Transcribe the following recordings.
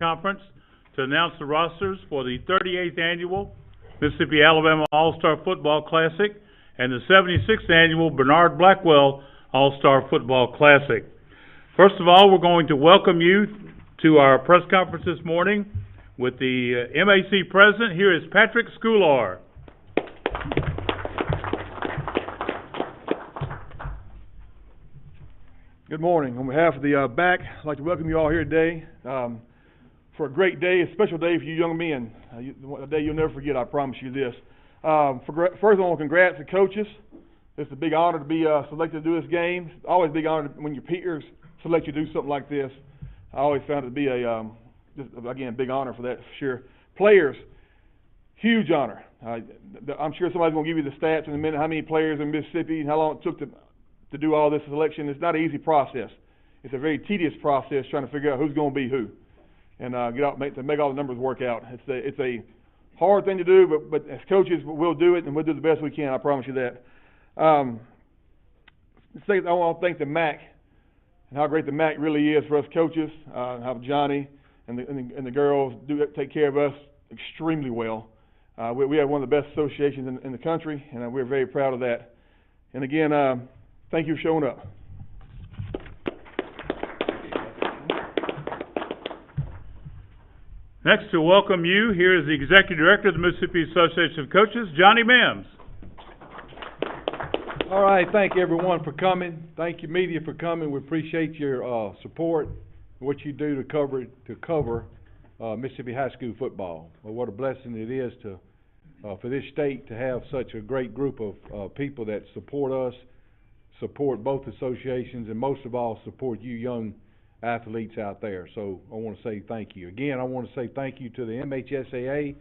conference to announce the rosters for the 38th annual Mississippi-Alabama All-Star Football Classic and the 76th annual Bernard Blackwell All-Star Football Classic. First of all, we're going to welcome you to our press conference this morning with the MAC president. Here is Patrick Schoolar. Good morning. On behalf of the BAC, I'd like to welcome you all here today for a great day, a special day for you young men. A day you'll never forget, I promise you this. First, I want to congrats the coaches. It's a big honor to be selected to do this game. It's always a big honor when your peers select you to do something like this. I always found it to be a big honor for that, for sure. Players, huge honor. I'm sure somebody's going to give you the stats in a minute, how many players in Mississippi and how long it took to do all this selection. It's not an easy process. It's a very tedious process trying to figure out who's going to be who and to make all the numbers work out. It's a hard thing to do, but as coaches, we'll do it, and we'll do the best we can. I promise you that. I want to thank the MAC and how great the MAC really is for us coaches. How Johnny and the girls do take care of us extremely well. We have one of the best associations in the country, and we're very proud of that. And again, thank you for showing up. Next to welcome you, here is the Executive Director of the Mississippi Association of Coaches, Johnny Mims. All right, thank you everyone for coming. Thank you media for coming. We appreciate your support, what you do to cover Mississippi high school football. Well, what a blessing it is for this state to have such a great group of people that support us, support both associations, and most of all support you young athletes out there. So I want to say thank you. Again, I want to say thank you to the MHSAA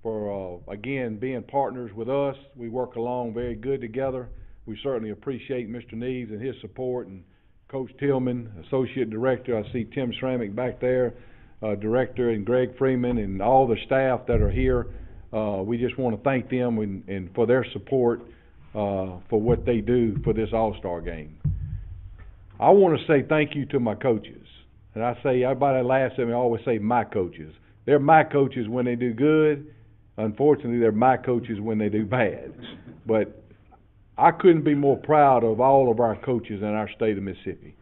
for again being partners with us. We work along very good together. We certainly appreciate Mr. Neves and his support, and Coach Tillman, Associate Director. I see Tim Sramick back there, Director, and Greg Freeman, and all the staff that are here. We just want to thank them and for their support for what they do for this All-Star game. I want to say thank you to my coaches. And I say, everybody laughs at me, I always say my coaches. They're my coaches when they do good. Unfortunately, they're my coaches when they do bad. But I couldn't be more proud of all of our coaches in our state of Mississippi.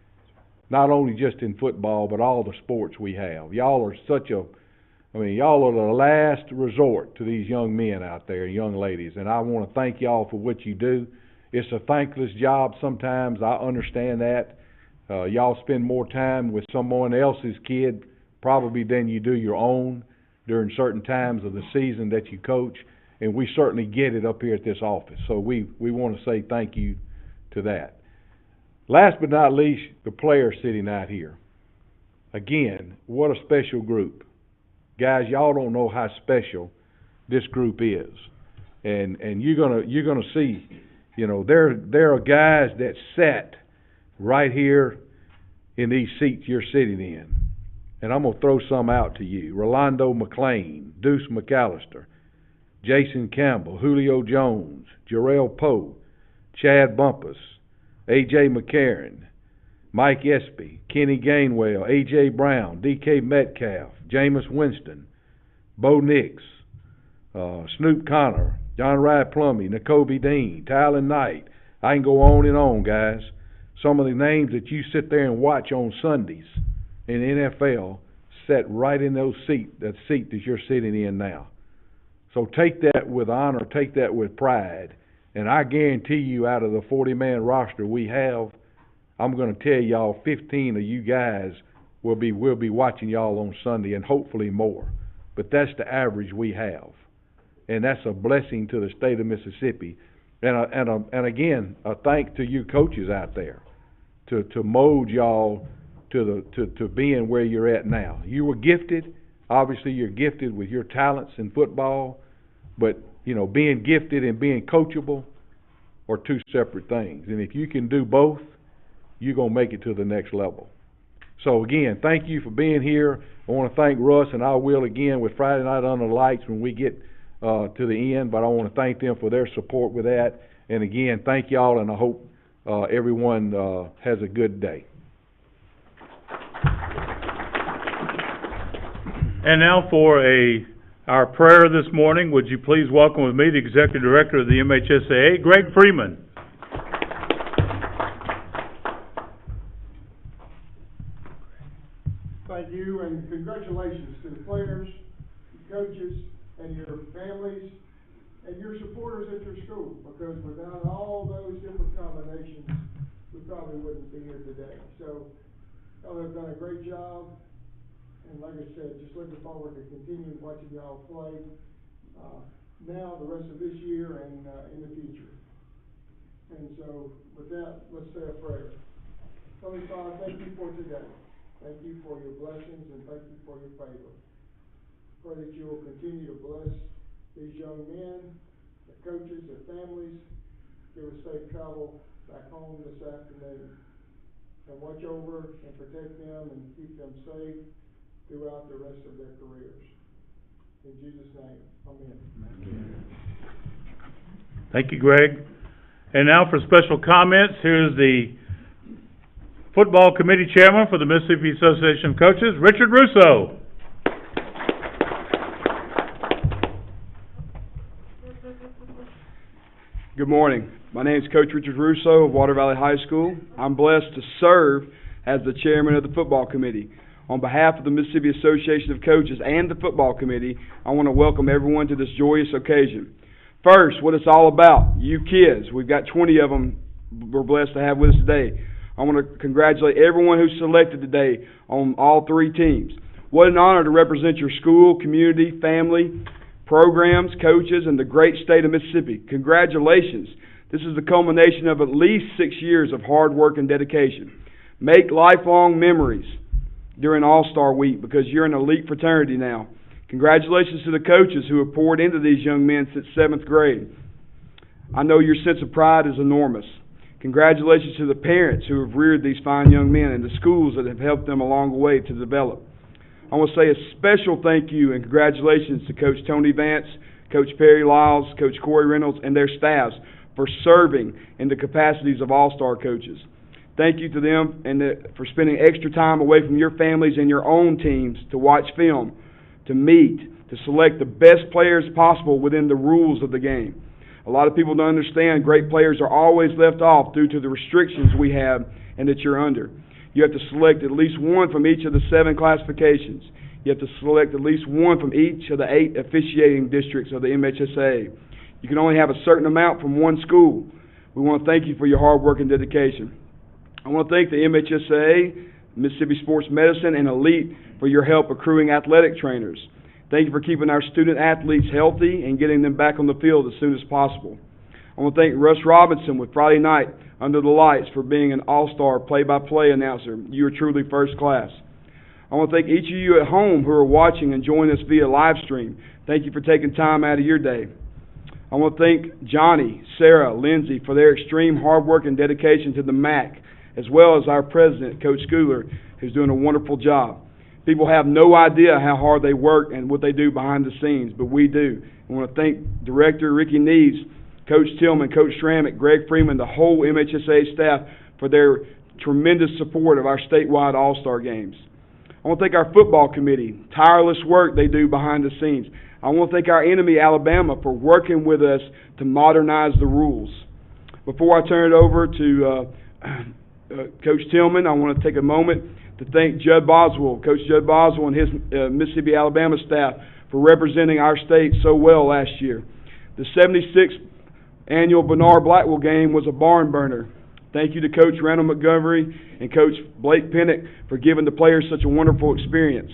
Not only just in football, but all the sports we have. Y'all are y'all are the last resort to these young men out there, young ladies, and I want to thank y'all for what you do. It's a thankless job sometimes, I understand that. Y'all spend more time with someone else's kid probably than you do your own during certain times of the season that you coach, and we certainly get it up here at this office. So we want to say thank you to that. Last but not least, the players sitting out here. Again, what a special group. Guys, y'all don't know how special this group is, and you're gonna see, there are guys that sat right here in these seats you're sitting in, and I'm gonna throw some out to you: Rolando McClain, Deuce McAllister, Jason Campbell, Julio Jones, Jarrell Poe, Chad Bumpus, A.J. McCarron, Mike Espy, Kenny Gainwell, A.J. Brown, D.K. Metcalf, Jameis Winston, Bo Nix, Snoop Connor, John Wright Plummy, N'Kobe Dean, Tylen Knight. I can go on and on, guys. Some of the names that you sit there and watch on Sundays in the NFL sat right in that seat that you're sitting in now. So take that with honor, take that with pride, and I guarantee you out of the 40-man roster we have, I'm going to tell y'all 15 of you guys will be watching y'all on Sunday, and hopefully more. But that's the average we have, and that's a blessing to the state of Mississippi. And again, a thank to you coaches out there to mold y'all to being where you're at now. You were gifted. Obviously, you're gifted with your talents in football, but being gifted and being coachable are two separate things. And if you can do both, you're going to make it to the next level. So again, thank you for being here. I want to thank Russ, and I will again with Friday Night Under the Lights when we get to the end, but I want to thank them for their support with that. And again, thank y'all, and I hope everyone has a good day. And now for our prayer this morning, would you please welcome with me the Executive Director of the MHSAA, Greg Freeman. Thank you, and congratulations to the players, the coaches, and your families, and your supporters at your school, because without all those different combinations, we probably wouldn't be here today. So, y'all have done a great job, and like I said, just looking forward to continuing watching y'all play, now, the rest of this year, and in the future. And so, with that, let's say a prayer. Heavenly Father, thank you for today. Thank you for your blessings, and thank you for your favor. Pray that you will continue to bless these young men, their coaches, their families. Give us safe travel back home this afternoon. And watch over and protect them and keep them safe throughout the rest of their careers. In Jesus' name, amen. Thank you, Greg. And now for special comments, here's the Football Committee Chairman for the Mississippi Association of Coaches, Richard Russo. Good morning. My name is Coach Richard Russo of Water Valley High School. I'm blessed to serve as the Chairman of the Football Committee. On behalf of the Mississippi Association of Coaches and the Football Committee, I want to welcome everyone to this joyous occasion. First, what it's all about, you kids. We've got 20 of them we're blessed to have with us today. I want to congratulate everyone who's selected today on all three teams. What an honor to represent your school, community, family, programs, coaches, and the great state of Mississippi. Congratulations. This is the culmination of at least 6 years of hard work and dedication. Make lifelong memories during All-Star Week, because you're an elite fraternity now. Congratulations to the coaches who have poured into these young men since 7th grade. I know your sense of pride is enormous. Congratulations to the parents who have reared these fine young men and the schools that have helped them along the way to develop. I want to say a special thank you and congratulations to Coach Tony Vance, Coach Perry Lyles, Coach Corey Reynolds, and their staffs for serving in the capacities of all-star coaches. Thank you to them and for spending extra time away from your families and your own teams to watch film, to meet, to select the best players possible within the rules of the game. A lot of people don't understand great players are always left off due to the restrictions we have and that you're under. You have to select at least one from each of the 7 classifications. You have to select at least one from each of the 8 officiating districts of the MHSAA. You can only have a certain amount from one school. We want to thank you for your hard work and dedication. I want to thank the MHSAA, Mississippi Sports Medicine, and Elite for your help accruing athletic trainers. Thank you for keeping our student athletes healthy and getting them back on the field as soon as possible. I want to thank Russ Robinson with Friday Night Under the Lights for being an all-star play-by-play announcer. You are truly first class. I want to thank each of you at home who are watching and joining us via live stream. Thank you for taking time out of your day. I want to thank Johnny, Sarah, Lindsay for their extreme hard work and dedication to the MAC, as well as our president, Coach Schooler, who's doing a wonderful job. People have no idea how hard they work and what they do behind the scenes, but we do. I want to thank Director Ricky Neves, Coach Tillman, Coach Stramick, Greg Freeman, the whole MHSAA staff for their tremendous support of our statewide All-Star games. I want to thank our football committee, tireless work they do behind the scenes. I want to thank our enemy, Alabama, for working with us to modernize the rules. Before I turn it over to Coach Tillman, I want to take a moment to thank Judd Boswell, Coach Judd Boswell and his Mississippi Alabama staff for representing our state so well last year. The 76th annual Bernard Blackwell game was a barn burner. Thank you to Coach Randall Montgomery and Coach Blake Pennick for giving the players such a wonderful experience.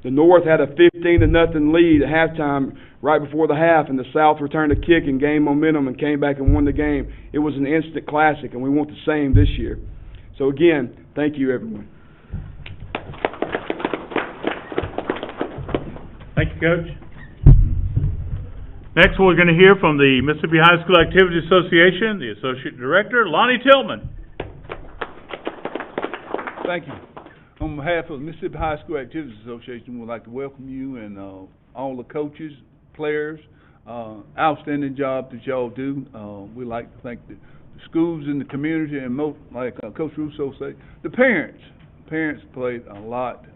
The North had a 15-0 lead at halftime right before the half, and the South returned a kick and gained momentum and came back and won the game. It was an instant classic, and we want the same this year. So again, thank you, everyone. Thank you, Coach. Next, we're going to hear from the Mississippi High School Activity Association, the Associate Director, Lonnie Tillman. Thank you. On behalf of the Mississippi High School Activities Association, we'd like to welcome you and all the coaches, players. Outstanding job that y'all do. We'd like to thank the schools in the community and most, like Coach Russo said, the parents. parents played a lot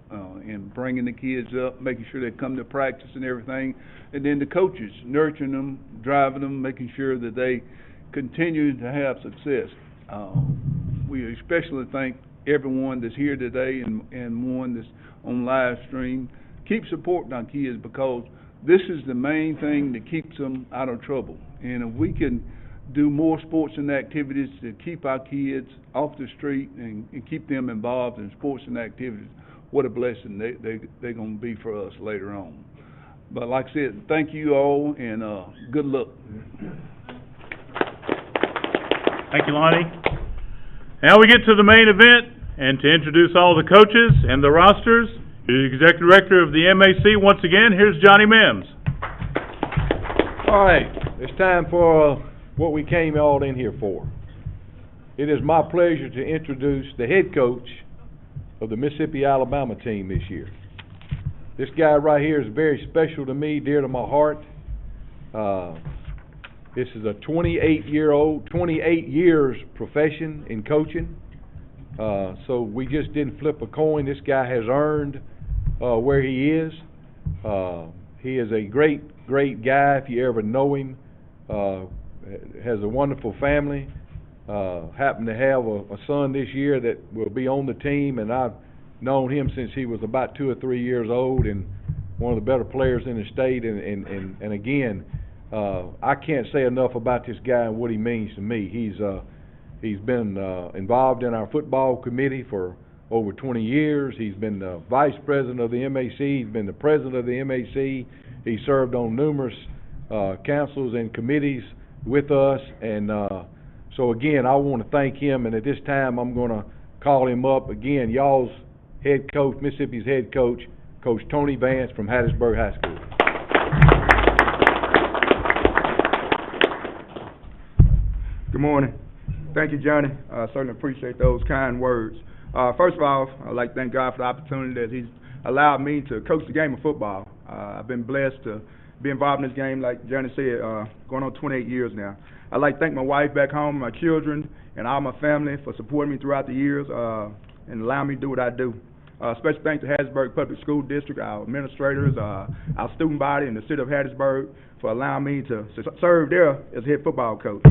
in bringing the kids up, making sure they come to practice and everything, and then the coaches nurturing them, driving them, making sure that they continue to have success. We especially thank everyone that's here today and one that's on live stream. Keep supporting our kids, because this is the main thing that keeps them out of trouble. And if we can do more sports and activities to keep our kids off the street and keep them involved in sports and activities, what a blessing they're going to be for us later on. But like I said, thank you all, and good luck. Thank you, Lonnie. Now we get to the main event, and to introduce all the coaches and the rosters, the Executive Director of the MAC, once again, here's Johnny Mims. All right, it's time for what we came all in here for. It is my pleasure to introduce the head coach of the Mississippi Alabama team this year. This guy right here is very special to me, dear to my heart. This is a 28 years profession in coaching. So we just didn't flip a coin. This guy has earned where he is. He is a great guy if you ever know him. Has a wonderful family. Happened to have a son this year that will be on the team, and I've known him since he was about 2 or 3 years old, and one of the better players in the state. And again, I can't say enough about this guy and what he means to me. He's been involved in our football committee for over 20 years. He's been the vice president of the MAC. He's been the president of the MAC. He served on numerous councils and committees with us. And so again, I want to thank him. And at this time, I'm going to call him up again. Y'all's head coach, Mississippi's head coach, Coach Tony Vance from Hattiesburg High School. Good morning. Thank you, Johnny. I certainly appreciate those kind words. First of all, I'd like to thank God for the opportunity that He's allowed me to coach the game of football. I've been blessed to be involved in this game, like Johnny said, going on 28 years now. I'd like to thank my wife back home, my children, and all my family for supporting me throughout the years and allowing me to do what I do. Special thanks to Hattiesburg Public School District, our administrators, our student body, and the city of Hattiesburg for allowing me to serve there as head football coach.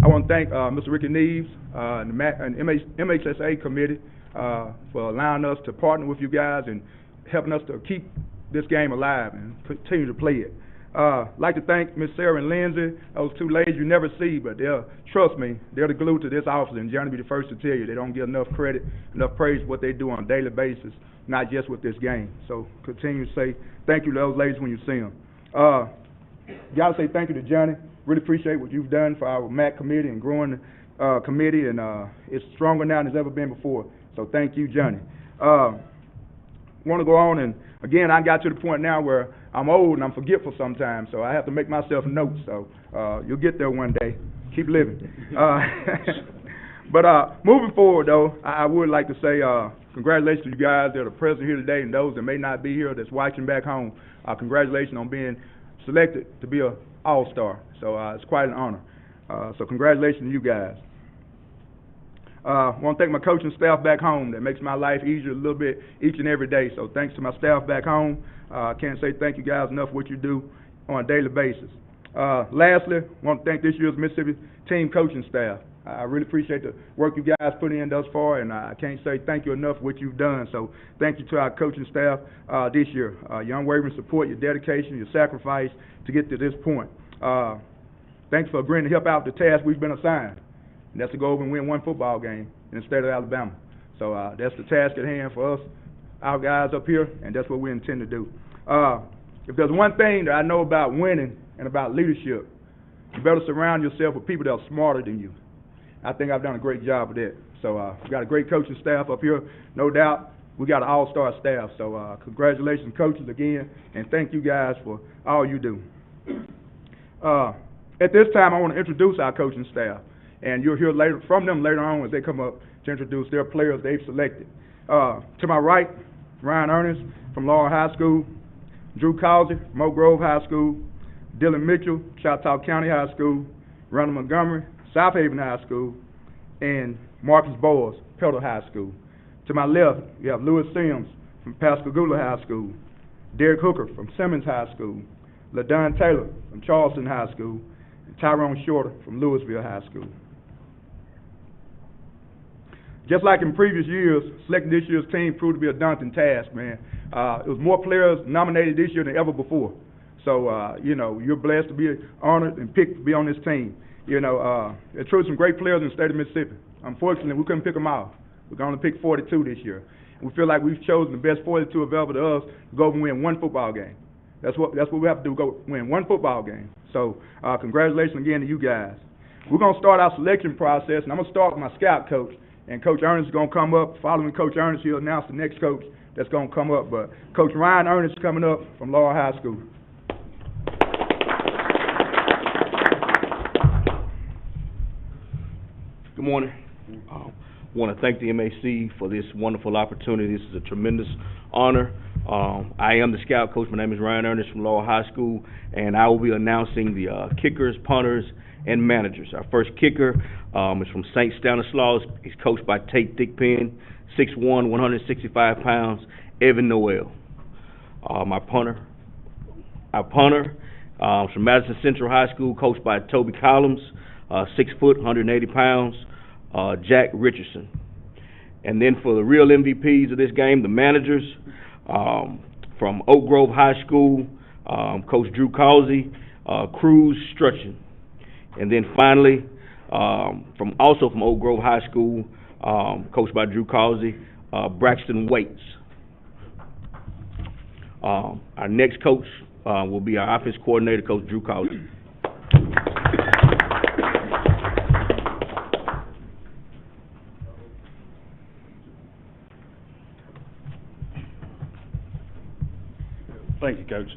I want to thank Mr. Ricky Neves and the MHSA committee for allowing us to partner with you guys and helping us to keep this game alive and continue to play it. I'd like to thank Ms. Sarah and Lindsay, those two ladies you never see, but trust me, they're the glue to this office, and Johnny will be the first to tell you they don't get enough credit, enough praise for what they do on a daily basis, not just with this game. So continue to say thank you to those ladies when you see them. Gotta say thank you to Johnny. Really appreciate what you've done for our MAC committee and growing the committee, and it's stronger now than it's ever been before. So thank you, Johnny. Want to go on, and again, I got to the point now where I'm old and I'm forgetful sometimes, so I have to make myself notes. So you'll get there one day. Keep living. But moving forward, though, I would like to say congratulations to you guys that are present here today, and those that may not be here that's watching back home. Congratulations on being selected to be an all-star. So it's quite an honor. So congratulations to you guys. I want to thank my coaching staff back home that makes my life easier a little bit each and every day. So thanks to my staff back home. I can't say thank you guys enough for what you do on a daily basis. Lastly, I want to thank this year's Mississippi team coaching staff. I really appreciate the work you guys put in thus far, and I can't say thank you enough for what you've done. So thank you to our coaching staff this year. Your unwavering support, your dedication, your sacrifice to get to this point. Thanks for agreeing to help out with the task we've been assigned. And that's to go over and win one football game in the state of Alabama. So that's the task at hand for us, our guys up here, and that's what we intend to do. If there's one thing that I know about winning and about leadership, you better surround yourself with people that are smarter than you. I think I've done a great job of that. So we've got a great coaching staff up here, no doubt. We got an all-star staff. So congratulations, coaches, again, and thank you guys for all you do. At this time, I want to introduce our coaching staff. And you'll hear from them later on as they come up to introduce their players they've selected. To my right, Ryan Ernest from Laurel High School, Drew Causey from Oak Grove High School, Dylan Mitchell, Choctaw County High School, Ronald Montgomery, South Haven High School, and Marcus Boyles, Pelton High School. To my left, you have Lewis Sims from Pascagoula High School, Derek Hooker from Simmons High School, LaDon Taylor from Charleston High School, and Tyrone Shorter from Louisville High School. Just like in previous years, selecting this year's team proved to be a daunting task, man. It was more players nominated this year than ever before. So, you're blessed to be honored and picked to be on this team. There's truly some great players in the state of Mississippi. Unfortunately, we couldn't pick them all. We can only pick 42 this year. And we feel like we've chosen the best 42 available to us to go and win one football game. That's what we have to do, go win one football game. So, congratulations again to you guys. We're going to start our selection process, and I'm going to start with my scout coach. And Coach Ernest is going to come up. Following Coach Ernest, he'll announce the next coach that's going to come up. But Coach Ryan Ernest is coming up from Laurel High School. Good morning. I want to thank the MAC for this wonderful opportunity. This is a tremendous honor. I am the scout coach. My name is Ryan Ernest from Laurel High School, and I will be announcing the kickers, punters, and managers. Our first kicker is from St. Stanislaus. He's coached by Tate Thickpen, 6'1", 165 pounds, Evan Noel. Our punter is from Madison Central High School, coached by Toby Collins, 6 foot, 180 pounds, Jack Richardson. And then for the real MVPs of this game, the managers, from Oak Grove High School, Coach Drew Causey, Cruz Strutchen. And then finally, from Oak Grove High School, coached by Drew Causey, Braxton Waits. Our next coach will be our offense coordinator, Coach Drew Causey. Thank you, Coach.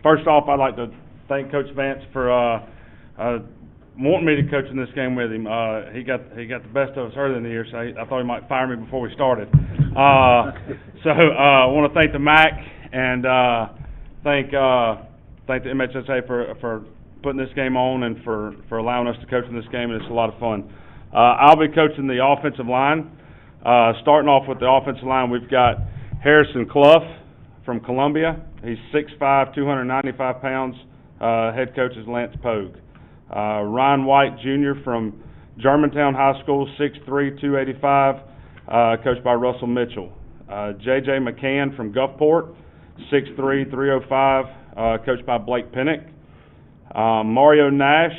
First off, I'd like to thank Coach Vance for wanting me to coach in this game with him. He got the best of us early in the year, so I thought he might fire me before we started. I want to thank the MAC and thank the MHSA for putting this game on and for allowing us to coach in this game, and it's a lot of fun. I'll be coaching the offensive line. Starting off with the offensive line, we've got Harrison Clough from Columbia. He's 6'5", 295 pounds. Head coach is Lance Pogue. Ryan White Jr. from Germantown High School, 6'3", 285, coached by Russell Mitchell. J.J. McCann from Gulfport, 6'3", 305, coached by Blake Pennick. Mario Nash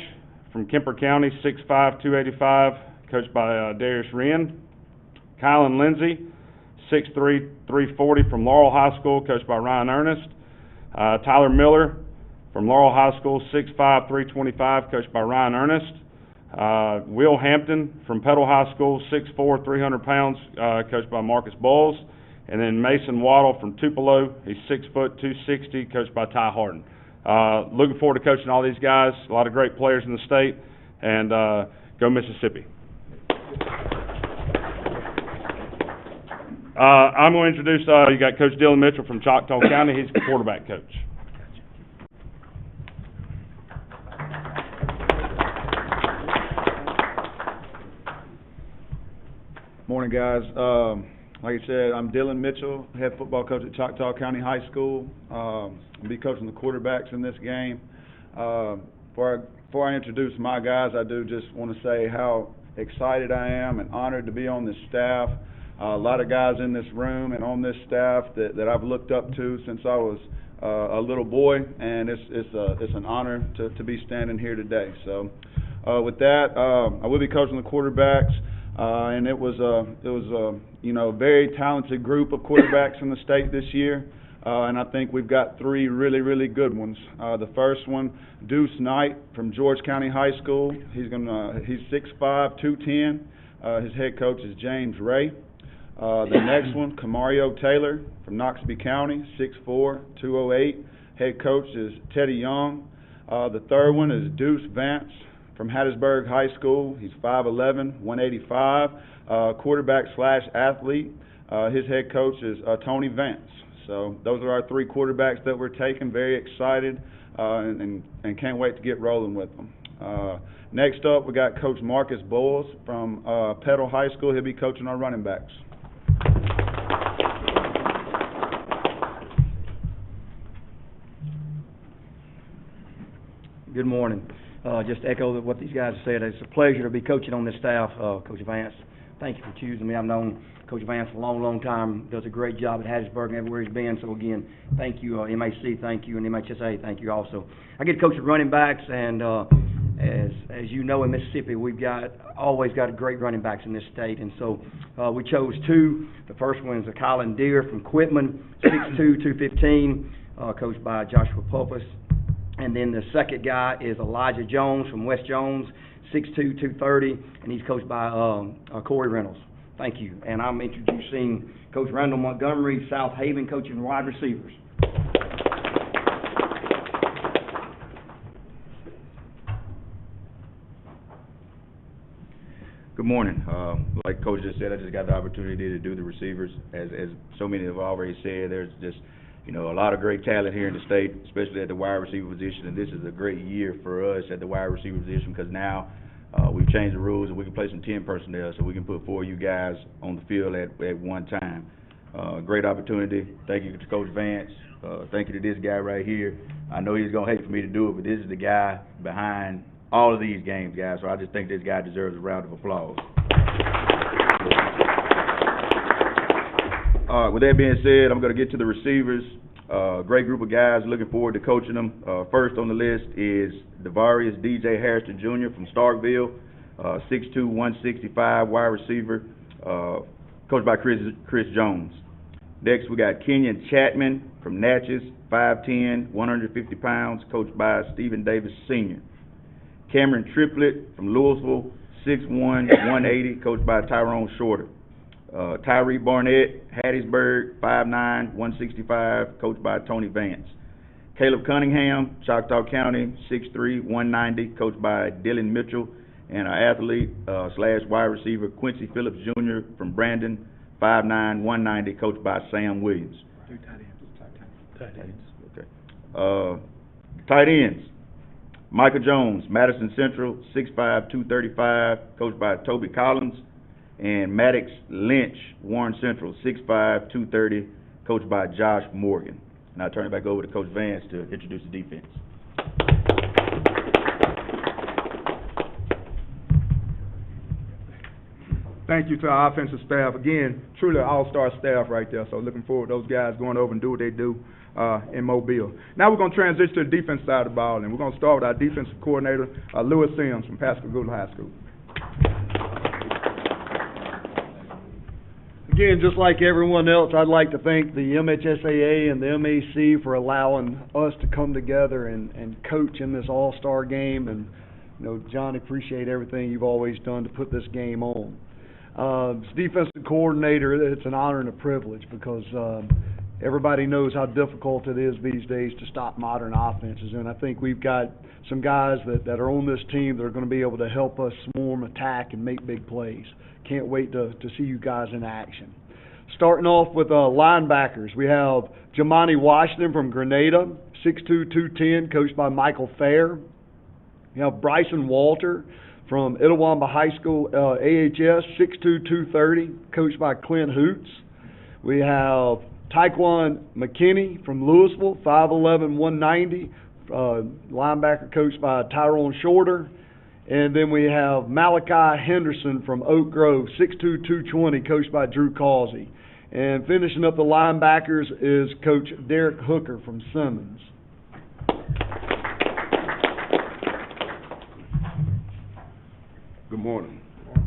from Kemper County, 6'5", 285, coached by Darius Wren. Kylan Lindsey, 6'3", 340 from Laurel High School, coached by Ryan Ernest. Tyler Miller from Laurel High School, 6'5", 325, coached by Ryan Ernest. Will Hampton from Petal High School, 6'4", 300 pounds, coached by Marcus Bowles. And then Mason Waddle from Tupelo, he's 6 foot, 260, coached by Ty Harden. Looking forward to coaching all these guys, a lot of great players in the state, and go Mississippi. I'm going to introduce, you got Coach Dylan Mitchell from Choctaw County. He's the quarterback coach. Morning, guys. Like I said, I'm Dylan Mitchell, head football coach at Choctaw County High School. I'll be coaching the quarterbacks in this game. Before I introduce my guys, I do just want to say how excited I am and honored to be on this staff. A lot of guys in this room and on this staff that I've looked up to since I was a little boy, and it's an honor to be standing here today. So with that, I will be coaching the quarterbacks, and it was a very talented group of quarterbacks in the state this year, and I think we've got three really good ones. The first one, Deuce Knight from George County High School. He's 6'5", 210. His head coach is James Ray. The next one, Camario Taylor from Noxubee County, 6'4", 208. Head coach is Teddy Young. The third one is Deuce Vance from Hattiesburg High School. He's 5'11", 185. Quarterback / athlete. His head coach is Tony Vance. So those are our three quarterbacks that we're taking. Very excited and can't wait to get rolling with them. Next up, we got Coach Marcus Bowles from Petal High School. He'll be coaching our running backs. Good morning. Just to echo what these guys said, it's a pleasure to be coaching on this staff. Coach Vance, thank you for choosing me. I've known Coach Vance for a long, long time. Does a great job at Hattiesburg and everywhere he's been. So again, thank you, MAC, thank you, and MHSA, thank you also. I get to coach the running backs, and as you know, in Mississippi, we've always got great running backs in this state, and so we chose two. The first one is Colin Deere from Quitman, 6'2", 215, coached by Joshua Puppis. And then the second guy is Elijah Jones from West Jones, 6'2", 230, and he's coached by Corey Reynolds. Thank you. And I'm introducing Coach Randall Montgomery, South Haven, coaching wide receivers. Good morning. Like Coach just said, I just got the opportunity to do the receivers. As so many have already said, there's just a lot of great talent here in the state, especially at the wide receiver position. And this is a great year for us at the wide receiver position because now we've changed the rules and we can play some 10 personnel, so we can put 4 of you guys on the field at one time. Great opportunity. Thank you to Coach Vance. Thank you to this guy right here. I know he's gonna hate for me to do it, but this is the guy behind all of these games, guys. So I just think this guy deserves a round of applause. With that being said, I'm gonna get to the receivers. Great group of guys. Looking forward to coaching them. First on the list is Devarius DJ Harrison Jr. from Starkville, 6'2", 165, wide receiver, coached by Chris Jones. Next, we got Kenyon Chapman from Natchez, 5'10", 150 pounds, coached by Stephen Davis Sr. Cameron Triplett from Louisville, 6'1", 180, coached by Tyrone Shorter. Tyree Barnett, Hattiesburg, 5'9", 165, coached by Tony Vance. Caleb Cunningham, Choctaw County, 6'3", 190, coached by Dylan Mitchell. And our athlete slash wide receiver, Quincy Phillips Jr. from Brandon, 5'9", 190, coached by Sam Williams. Tight ends. Okay. Tight ends. Michael Jones, Madison Central, 6'5", 235, coached by Toby Collins. And Maddox Lynch, Warren Central, 6'5", 230, coached by Josh Morgan. And I turn it back over to Coach Vance to introduce the defense. Thank you to our offensive staff. Again, truly an all-star staff right there. So looking forward to those guys going over and do what they do in Mobile. Now we're going to transition to the defense side of the ball, and we're going to start with our defensive coordinator, Lewis Sims from Pascagoula High School. Again, just like everyone else, I'd like to thank the MHSAA and the MAC for allowing us to come together and coach in this all-star game. And, John, appreciate everything you've always done to put this game on. As defensive coordinator, it's an honor and a privilege because everybody knows how difficult it is these days to stop modern offenses. And I think we've got some guys that are on this team that are going to be able to help us swarm, attack, and make big plays. Can't wait to see you guys in action. Starting off with linebackers, we have Jamani Washington from Grenada, 6'2", 210, coached by Michael Fair. We have Bryson Walter from Itawamba High School, AHS, 6'2", 230, coached by Clint Hoots. We have Taekwon McKinney from Louisville, 5'11", 190, linebacker coached by Tyrone Shorter. And then we have Malachi Henderson from Oak Grove, 6'2", 220, coached by Drew Causey. And finishing up the linebackers is Coach Derek Hooker from Simmons. Good morning.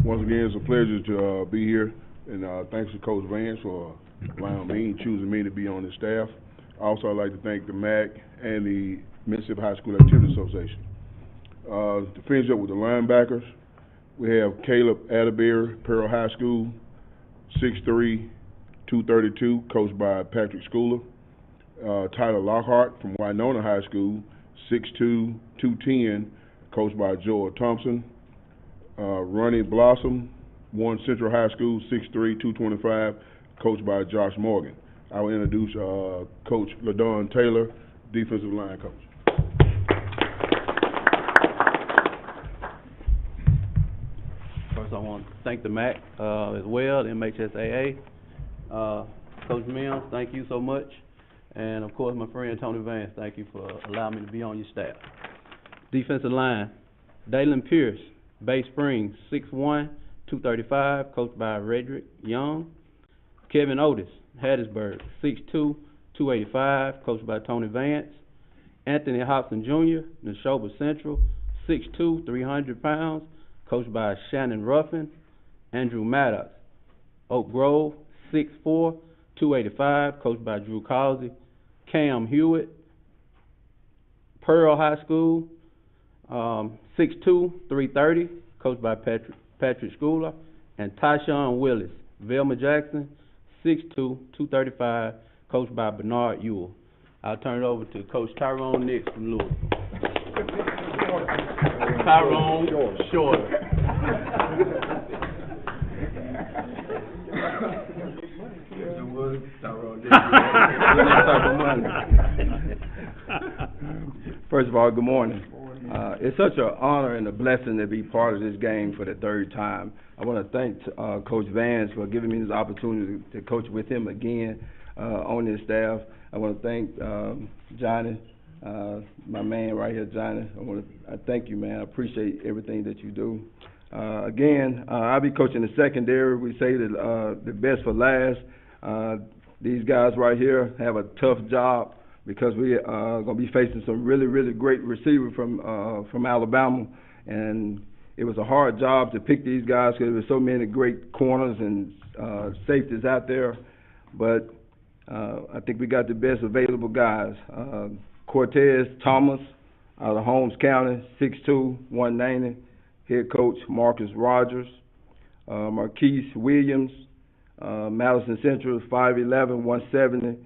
Once again, it's a pleasure to be here, and thanks to Coach Vance for allowing me and choosing me to be on the staff. Also, I'd like to thank the MAC and the Mississippi High School Activity Association. To finish up with the linebackers, we have Caleb Atterbury, Pearl High School, 6'3", 232, coached by Patrick Schooler. Tyler Lockhart from Winona High School, 6'2", 210, coached by Joel Thompson. Ronnie Blossom, Warren Central High School, 6'3", 225, coached by Josh Morgan. I will introduce Coach LaDon Taylor, defensive line coach. First, I want to thank the MAC as well, the MHSAA. Coach Mills, thank you so much. And, of course, my friend Tony Vance, thank you for allowing me to be on your staff. Defensive line, Dalen Pierce, Bay Springs, 6'1", 235, coached by Redrick Young. Kevin Otis, Hattiesburg, 6'2", 285, coached by Tony Vance. Anthony Hobson Jr., Neshoba Central, 6'2", 300 pounds, coached by Shannon Ruffin. Andrew Maddox, Oak Grove, 6'4", 285, coached by Drew Causey. Cam Hewitt, Pearl High School, 6'2", 330, coached by Patrick Schooler. And Tyshawn Willis, Velma Jackson, 6'2", 235, coached by Bernard Ewell. I'll turn it over to Coach Tyrone Nix from Louisville. Tyrone Short. First of all, good morning. It's such an honor and a blessing to be part of this game for the third time. I want to thank Coach Vance for giving me this opportunity to coach with him again on this staff. I want to thank Johnny, my man right here, Johnny. I thank you, man. I appreciate everything that you do. Again, I'll be coaching the secondary. We say that the best for last. These guys right here have a tough job because we are going to be facing some really, really great receivers from Alabama, and it was a hard job to pick these guys because there were so many great corners and safeties out there. But I think we got the best available guys. Cortez Thomas out of Holmes County, 6'2", 190. Head coach Marcus Rogers. Marquise Williams, Madison Central, 5'11", 170.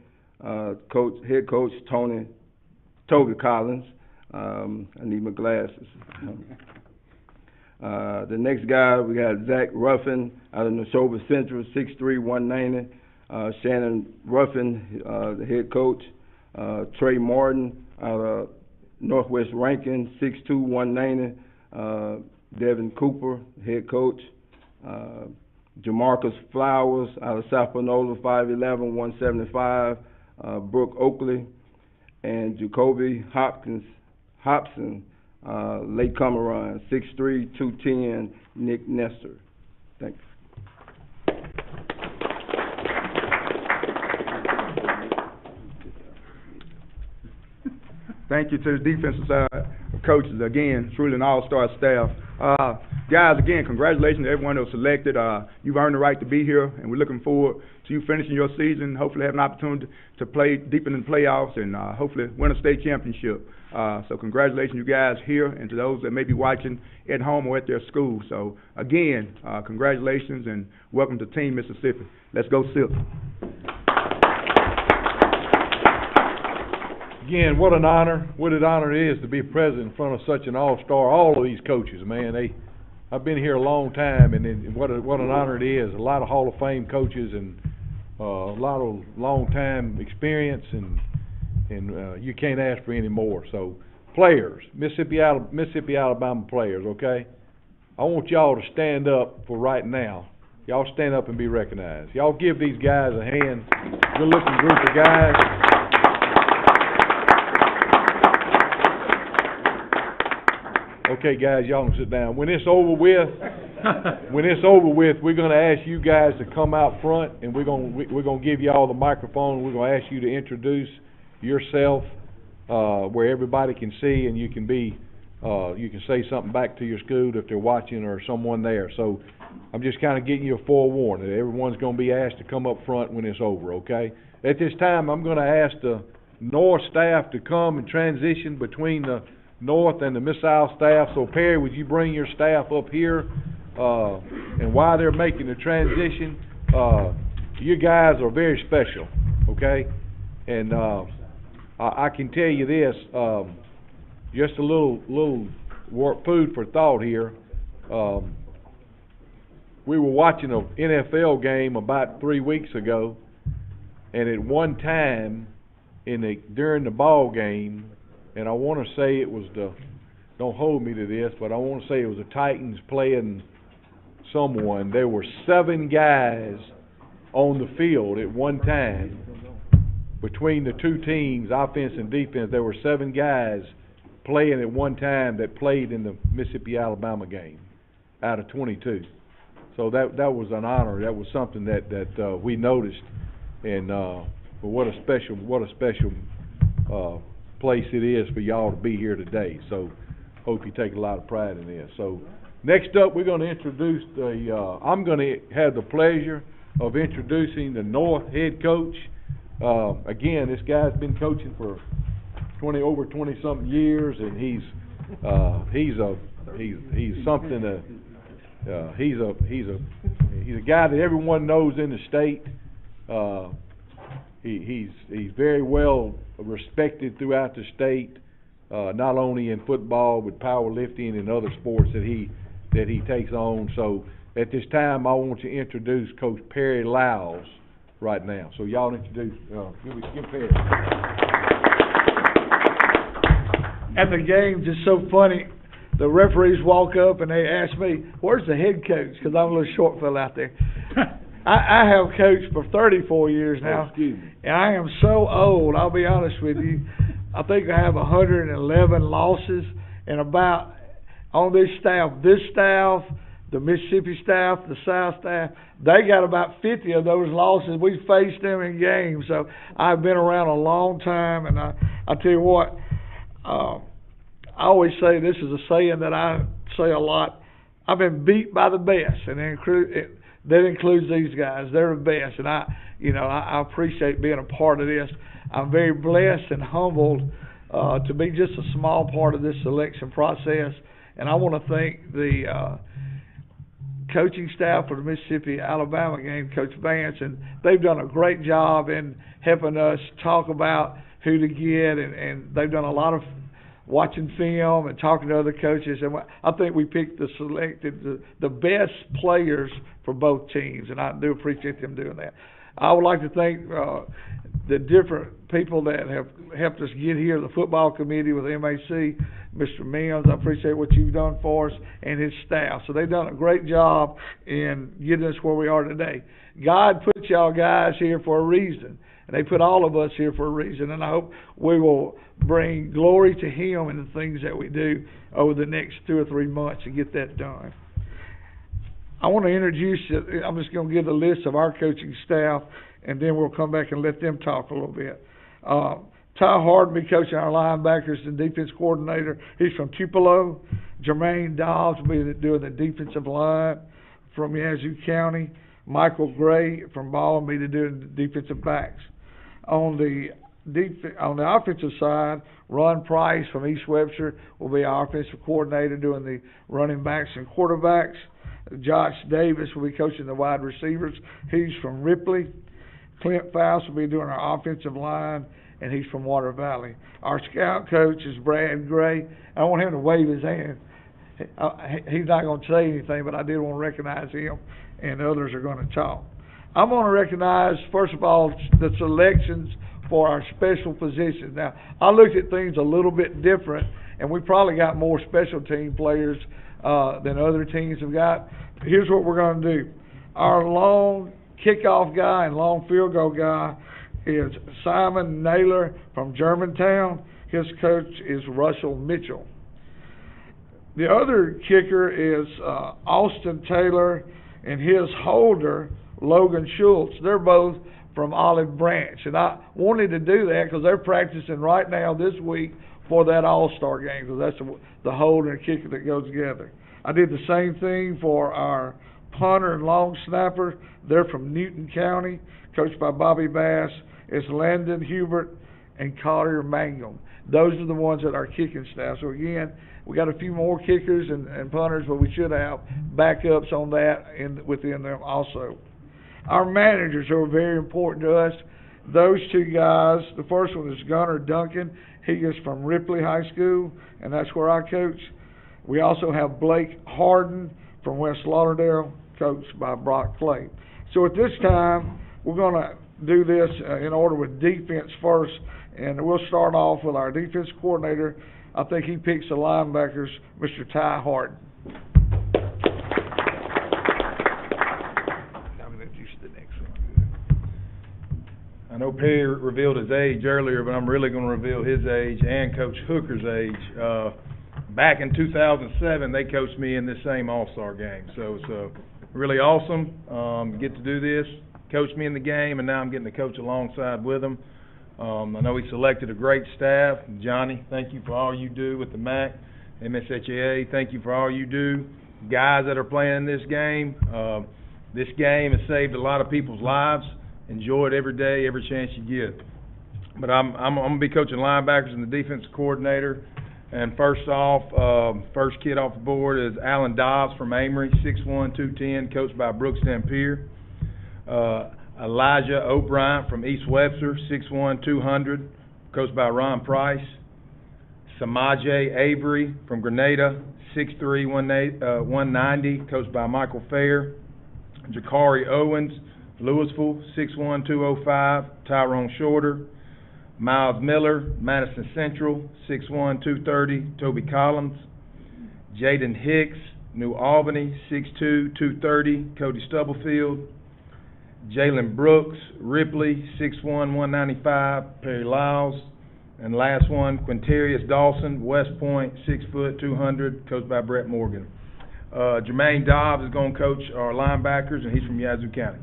Head coach Toby Collins. I need my glasses. The next guy, we got Zach Ruffin out of Neshoba Central, 6'3", 190. Shannon Ruffin, the head coach. Trey Martin out of Northwest Rankin, 6'2", 190. Devin Cooper, head coach. Jamarcus Flowers out of South Panola, 5'11", 175. Brooke Oakley. And Jacoby Hobson, Lake Comeron, 6'3", 210. Nick Nestor. Thanks. Thank you to the defensive side of coaches. Again, truly an all-star staff. Guys, again, congratulations to everyone that was selected. You've earned the right to be here, and we're looking forward to you finishing your season, hopefully have an opportunity to play deep in the playoffs and hopefully win a state championship. So congratulations, you guys here, and to those that may be watching at home or at their school. So, again, congratulations and welcome to Team Mississippi. Let's go Silk. Again, what an honor it is to be present in front of such an all-star. All of these coaches, man, I've been here a long time, and what an honor it is. A lot of Hall of Fame coaches and a lot of long-time experience, and you can't ask for any more. So, players, Mississippi, Alabama players, okay? I want y'all to stand up for right now. Y'all stand up and be recognized. Y'all give these guys a hand. Good-looking group of guys. Okay, guys, y'all can sit down. When it's over with, we're going to ask you guys to come out front, and we're going to give y'all the microphone. We're going to ask you to introduce yourself where everybody can see, and you can say something back to your school if they're watching or someone there. So I'm just kind of getting you a forewarning that everyone's going to be asked to come up front when it's over, okay? At this time, I'm going to ask the North staff to come and transition between the North and the Missile staff. So Perry, would you bring your staff up here? And while they're making the transition, you guys are very special, okay? And I can tell you this, just a little food for thought here. We were watching an NFL game about 3 weeks ago, and at one time during the ball game, and I want to say it was don't hold me to this, but I want to say it was the Titans playing someone. There were 7 guys on the field at one time. Between the two teams, offense and defense, there were 7 guys playing at one time that played in the Mississippi-Alabama game out of 22. So that was an honor. That was something that we noticed, and but what a special place it is for y'all to be here today. So hope you take a lot of pride in this. So next up, we're going to introduce I'm going to have the pleasure of introducing the North head coach. Again, this guy's been coaching for over 20-something years, and he's something. He's a guy that everyone knows in the state. He's very well respected throughout the state, not only in football but powerlifting and other sports that he takes on. So at this time, I want to introduce Coach Perry Lyles right now. So y'all introduce, give Perry. At the game, just so funny, the referees walk up and they ask me, "Where's the head coach?" Because I'm a little short fella out there. I have coached for 34 years now, and I am so old, I'll be honest with you. I think I have 111 losses, and about, on this staff, the Mississippi staff, the South staff, they got about 50 of those losses. We faced them in games, so I've been around a long time, and I tell you what, I always say, this is a saying that I say a lot, I've been beat by the best, and that includes these guys. They're the best, and I appreciate being a part of this. I'm very blessed and humbled to be just a small part of this selection process, and I want to thank the coaching staff for the Mississippi-Alabama game, Coach Vance, and they've done a great job in helping us talk about who to get, and they've done a lot of watching film and talking to other coaches, and I think we picked the best players for both teams, and I do appreciate them doing that. I would like to thank the different people that have helped us get here, the football committee with MAC, Mr. Mims, I appreciate what you've done for us, and his staff. So they've done a great job in getting us where we are today. God put y'all guys here for a reason, and they put all of us here for a reason, and I hope we will bring glory to Him in the things that we do over the next 2 or 3 months to get that done. I want to introduce you. I'm just going to give a list of our coaching staff, and then we'll come back and let them talk a little bit. Ty Harden will be coaching our linebackers and defense coordinator. He's from Tupelo. Jermaine Dobbs will be doing the defensive line from Yazoo County. Michael Gray from Baldwin will be doing the defensive backs. On the offensive side, Ron Price from East Webster will be our offensive coordinator doing the running backs and quarterbacks. Josh Davis will be coaching the wide receivers. He's from Ripley. Clint Faust will be doing our offensive line, and he's from Water Valley. Our scout coach is Brad Gray. I want him to wave his hand. He's not going to say anything, but I did want to recognize him, and others are going to talk. I'm going to recognize, first of all, the selections for our special positions. Now, I looked at things a little bit different, and we probably got more special team players than other teams have got. Here's what we're going to do. Our long kickoff guy and long field goal guy is Simon Naylor from Germantown. His coach is Russell Mitchell. The other kicker is Austin Taylor and his holder, Logan Schultz. They're both from Olive Branch, and I wanted to do that because they're practicing right now this week for that All-Star game, because that's the holder and kicker that goes together. I did the same thing for our punter and long snapper. They're from Newton County, coached by Bobby Bass. It's Landon Hubert and Collier Mangum. Those are the ones that are kicking staff. So again, we got a few more kickers and punters, but we should have backups on that within them also. Our managers are very important to us. Those two guys, the first one is Gunnar Duncan. He is from Ripley High School, and that's where I coach. We also have Blake Harden from West Lauderdale, coached by Brock Clay. So at this time, we're going to do this in order with defense first, and we'll start off with our defense coordinator. I think he picks the linebackers, Mr. Ty Harden. I know Perry revealed his age earlier, but I'm really gonna reveal his age and Coach Hooker's age. Back in 2007, they coached me in this same All-Star game, so it's really awesome, to get to do this. Coached me in the game, and now I'm getting to coach alongside with him. I know he selected a great staff. Johnny, thank you for all you do with the MAC. MSHAA, thank you for all you do. Guys that are playing this game has saved a lot of people's lives. Enjoy it every day, every chance you get. But I'm gonna be coaching linebackers and the defensive coordinator. And first off, first kid off the board is Alan Dobbs from Amory, 6'1", 210, coached by Brooks Dampier. Elijah O'Brien from East Webster, 6'1", 200, coached by Ron Price. Samaje Avery from Grenada, 6'3", 190, coached by Michael Fair. Jakari Owens, Louisville, 6'1", 205, Tyrone Shorter. Miles Miller, Madison Central, 6'1", 230, Toby Collins. Jaden Hicks, New Albany, 6'2", 230, Cody Stubblefield. Jalen Brooks, Ripley, 6'1", 195, Perry Lyles. And last one, Quintarius Dawson, West Point, 6 foot, 200, coached by Brett Morgan. Jermaine Dobbs is going to coach our linebackers, and he's from Yazoo County.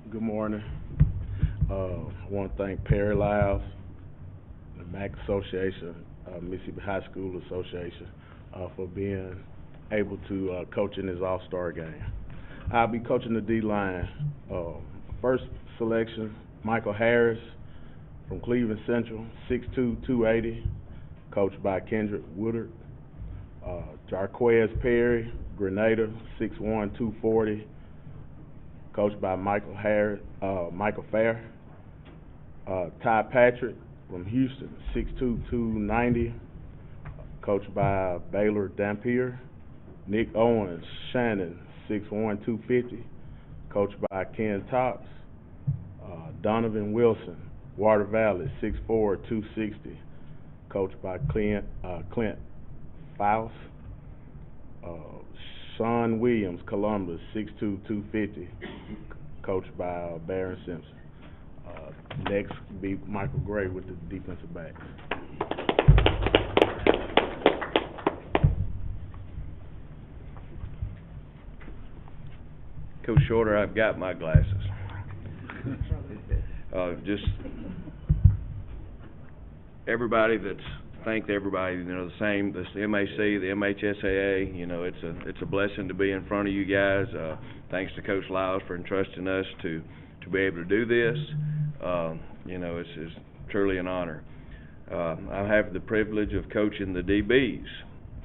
Good morning. I want to thank Perry Lyles, the MAC Association, Mississippi High School Association, for being able to coach in this All-Star game. I'll be coaching the D-line. First selection, Michael Harris from Cleveland Central, 6'2", 280, coached by Kendrick Woodard. Jarquez Perry, Grenada, 6'1", 240, coached by Michael Fair. Ty Patrick from Houston, 6'2", 290, coached by Baylor Dampier. Nick Owens, Shannon, 6'1", 250, coached by Ken Tops. Donovan Wilson, Water Valley, 6'4", 260, coached by Clint Faust. Sean Williams, Columbus, 6'2", 250, coached by Barron Simpson. Next will be Michael Gray with the defensive backs. Coach Shorter, I've got my glasses. Just everybody thanked everybody, the same, the MAC, the MHSAA, it's a blessing to be in front of you guys. Thanks to Coach Lyles for entrusting us to be able to do this. It's truly an honor. I have the privilege of coaching the DBs.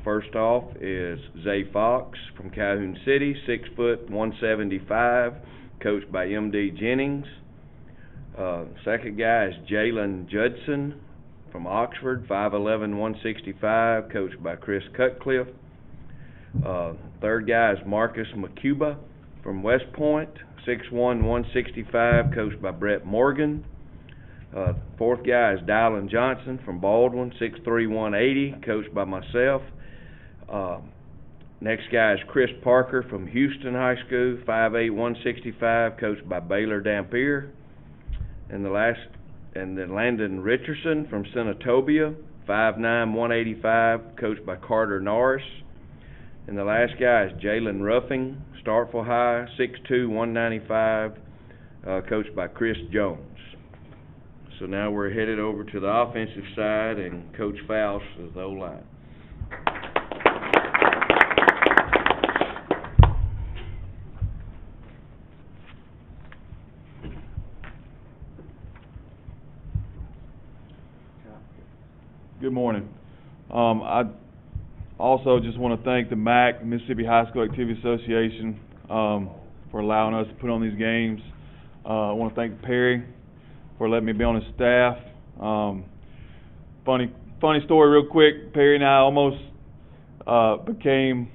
First off is Zay Fox from Calhoun City, 6 foot, 175, coached by M.D. Jennings. Second guy is Jalen Judson from Oxford, 5'11", 165, coached by Chris Cutcliffe. Third guy is Marcus McCuba from West Point, 6'1", 165, coached by Brett Morgan. Fourth guy is Dylan Johnson from Baldwin, 6'3", 180, coached by myself. Next guy is Chris Parker from Houston High School, 5'8", 165, coached by Baylor Dampier. And then Landon Richardson from Senatobia, 5'9", 185, coached by Carter Norris. And the last guy is Jalen Ruffing, Starkville High, 6'2", 195, coached by Chris Jones. So now we're headed over to the offensive side, and Coach Faust is the O-line. Good morning. I also just want to thank the MAC, Mississippi High School Activity Association, for allowing us to put on these games. I want to thank Perry for letting me be on his staff. Funny story real quick. Perry and I almost became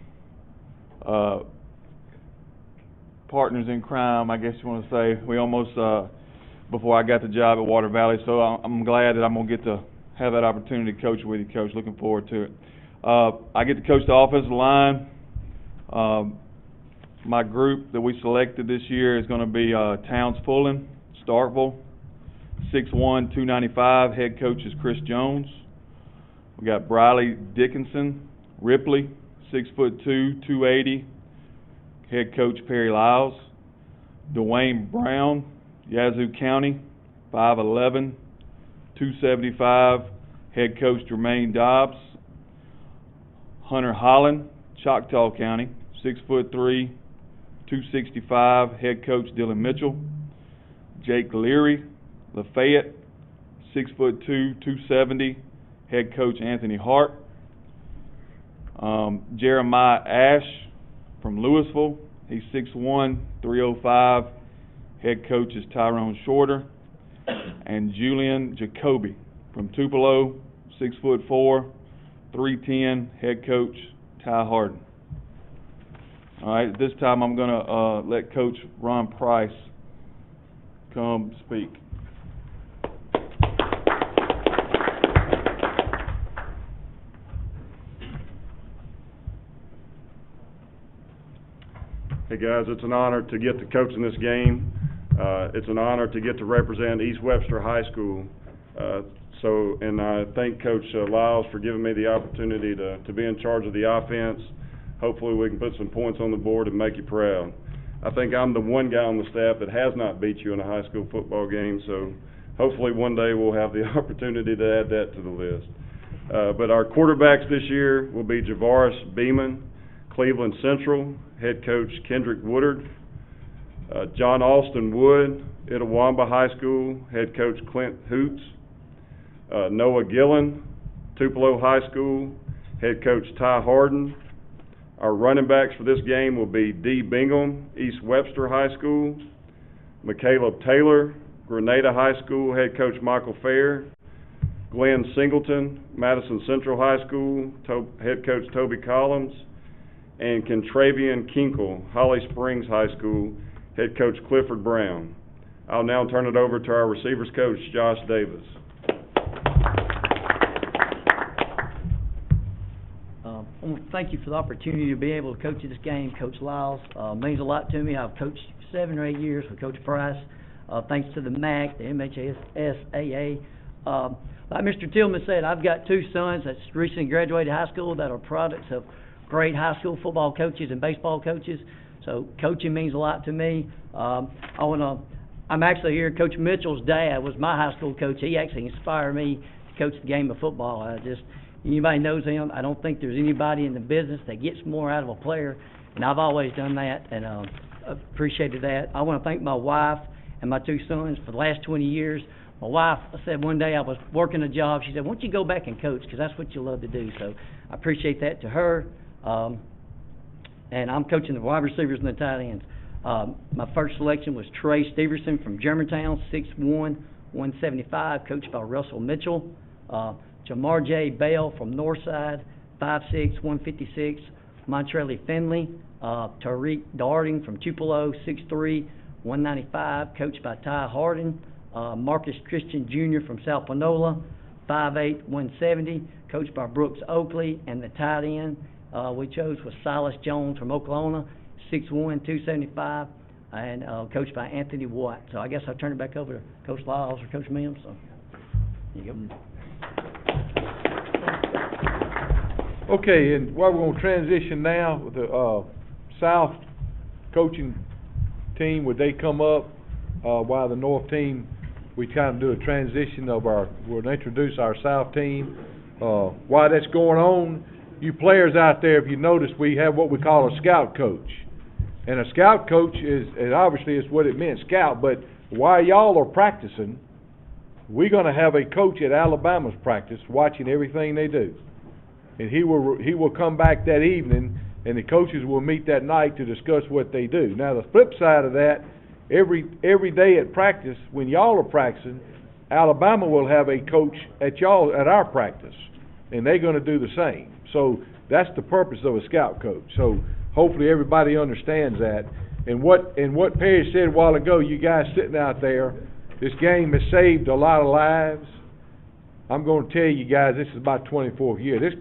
partners in crime, I guess you want to say. We almost, before I got the job at Water Valley, so I'm glad that I'm going to get to have that opportunity to coach with you, Coach. Looking forward to it. I get to coach the offensive line. My group that we selected this year is going to be Towns Fullen, Starkville, 6'1", 295. Head coach is Chris Jones. We got Briley Dickinson, Ripley, 6'2", 280. Head coach Perry Lyles. Dwayne Brown, Yazoo County, 5'11", 275. Head coach Jermaine Dobbs. Hunter Holland, Choctaw County, 6'3", 265. Head coach Dylan Mitchell. Jake Leary, Lafayette, 6'2", 270. Head coach Anthony Hart. Jeremiah Ash from Louisville, he's 6'1", 305. Head coach is Tyrone Shorter. And Julian Jacoby from Tupelo, 6'4", 310. Head coach Ty Harden. All right, at this time I'm going to let Coach Ron Price come speak. Hey guys, it's an honor to get to coach in this game. It's an honor to get to represent East Webster High School. And I thank Coach Lyles for giving me the opportunity to be in charge of the offense. Hopefully we can put some points on the board and make you proud. I think I'm the one guy on the staff that has not beat you in a high school football game, so hopefully one day we'll have the opportunity to add that to the list. But our quarterbacks this year will be Javaris Beeman, Cleveland Central, head coach Kendrick Woodard. John Austin Wood, Itawamba High School, head coach Clint Hoots. Noah Gillen, Tupelo High School, head coach Ty Harden. Our running backs for this game will be Dee Bingham, East Webster High School. Michaela Taylor, Grenada High School, head coach Michael Fair. Glenn Singleton, Madison Central High School, head coach Toby Collins. And Contravian Kinkle, Holly Springs High School, head coach Clifford Brown. I'll now turn it over to our receivers coach, Josh Davis. I want to thank you for the opportunity to be able to coach this game, Coach Lyles. Means a lot to me. I've coached 7 or 8 years with Coach Price. Thanks to the MAC, the MHSAA. Like Mr. Tillman said, I've got 2 sons that's recently graduated high school that are products of great high school football coaches and baseball coaches. So coaching means a lot to me. I'm actually here. Coach Mitchell's dad was my high school coach. He actually inspired me to coach the game of football. Anybody knows him, I don't think there's anybody in the business that gets more out of a player, and I've always done that, and appreciated that. I want to thank my wife and my 2 sons for the last 20 years. My wife, I said one day I was working a job, she said, why don't you go back and coach, because that's what you love to do. So I appreciate that to her. And I'm coaching the wide receivers and the tight ends. My first selection was Trey Steverson from Germantown, 6'1", 175, coached by Russell Mitchell. Jamar J. Bell from Northside, 5'6", 156, Montrelli Finley. Tariq Darding from Tupelo, 6'3", 195, coached by Ty Harden. Marcus Christian Jr. from South Panola, 5'8", 170, coached by Brooks Oakley. And the tight end we chose was Silas Jones from Oklahoma, 6'1", 275, and coached by Anthony Watt. So I guess I'll turn it back over to Coach Lyles or Coach Mims. So, there you go. Okay, and we're going to transition now with the South coaching team. Would they come up while the North team, we kind of do a transition of we'll introduce our South team. While that's going on, you players out there, if you notice, we have what we call a scout coach. And a scout coach is obviously is what it meant, scout, but while y'all are practicing, we're going to have a coach at Alabama's practice watching everything they do. And he will come back that evening, and the coaches will meet that night to discuss what they do. Now, the flip side of that, every day at practice, when y'all are practicing, Alabama will have a coach at our practice, and they're going to do the same. So that's the purpose of a scout coach. So hopefully everybody understands that. And what Perry said a while ago, you guys sitting out there, this game has saved a lot of lives. I'm gonna tell you guys, this is my 24th year. This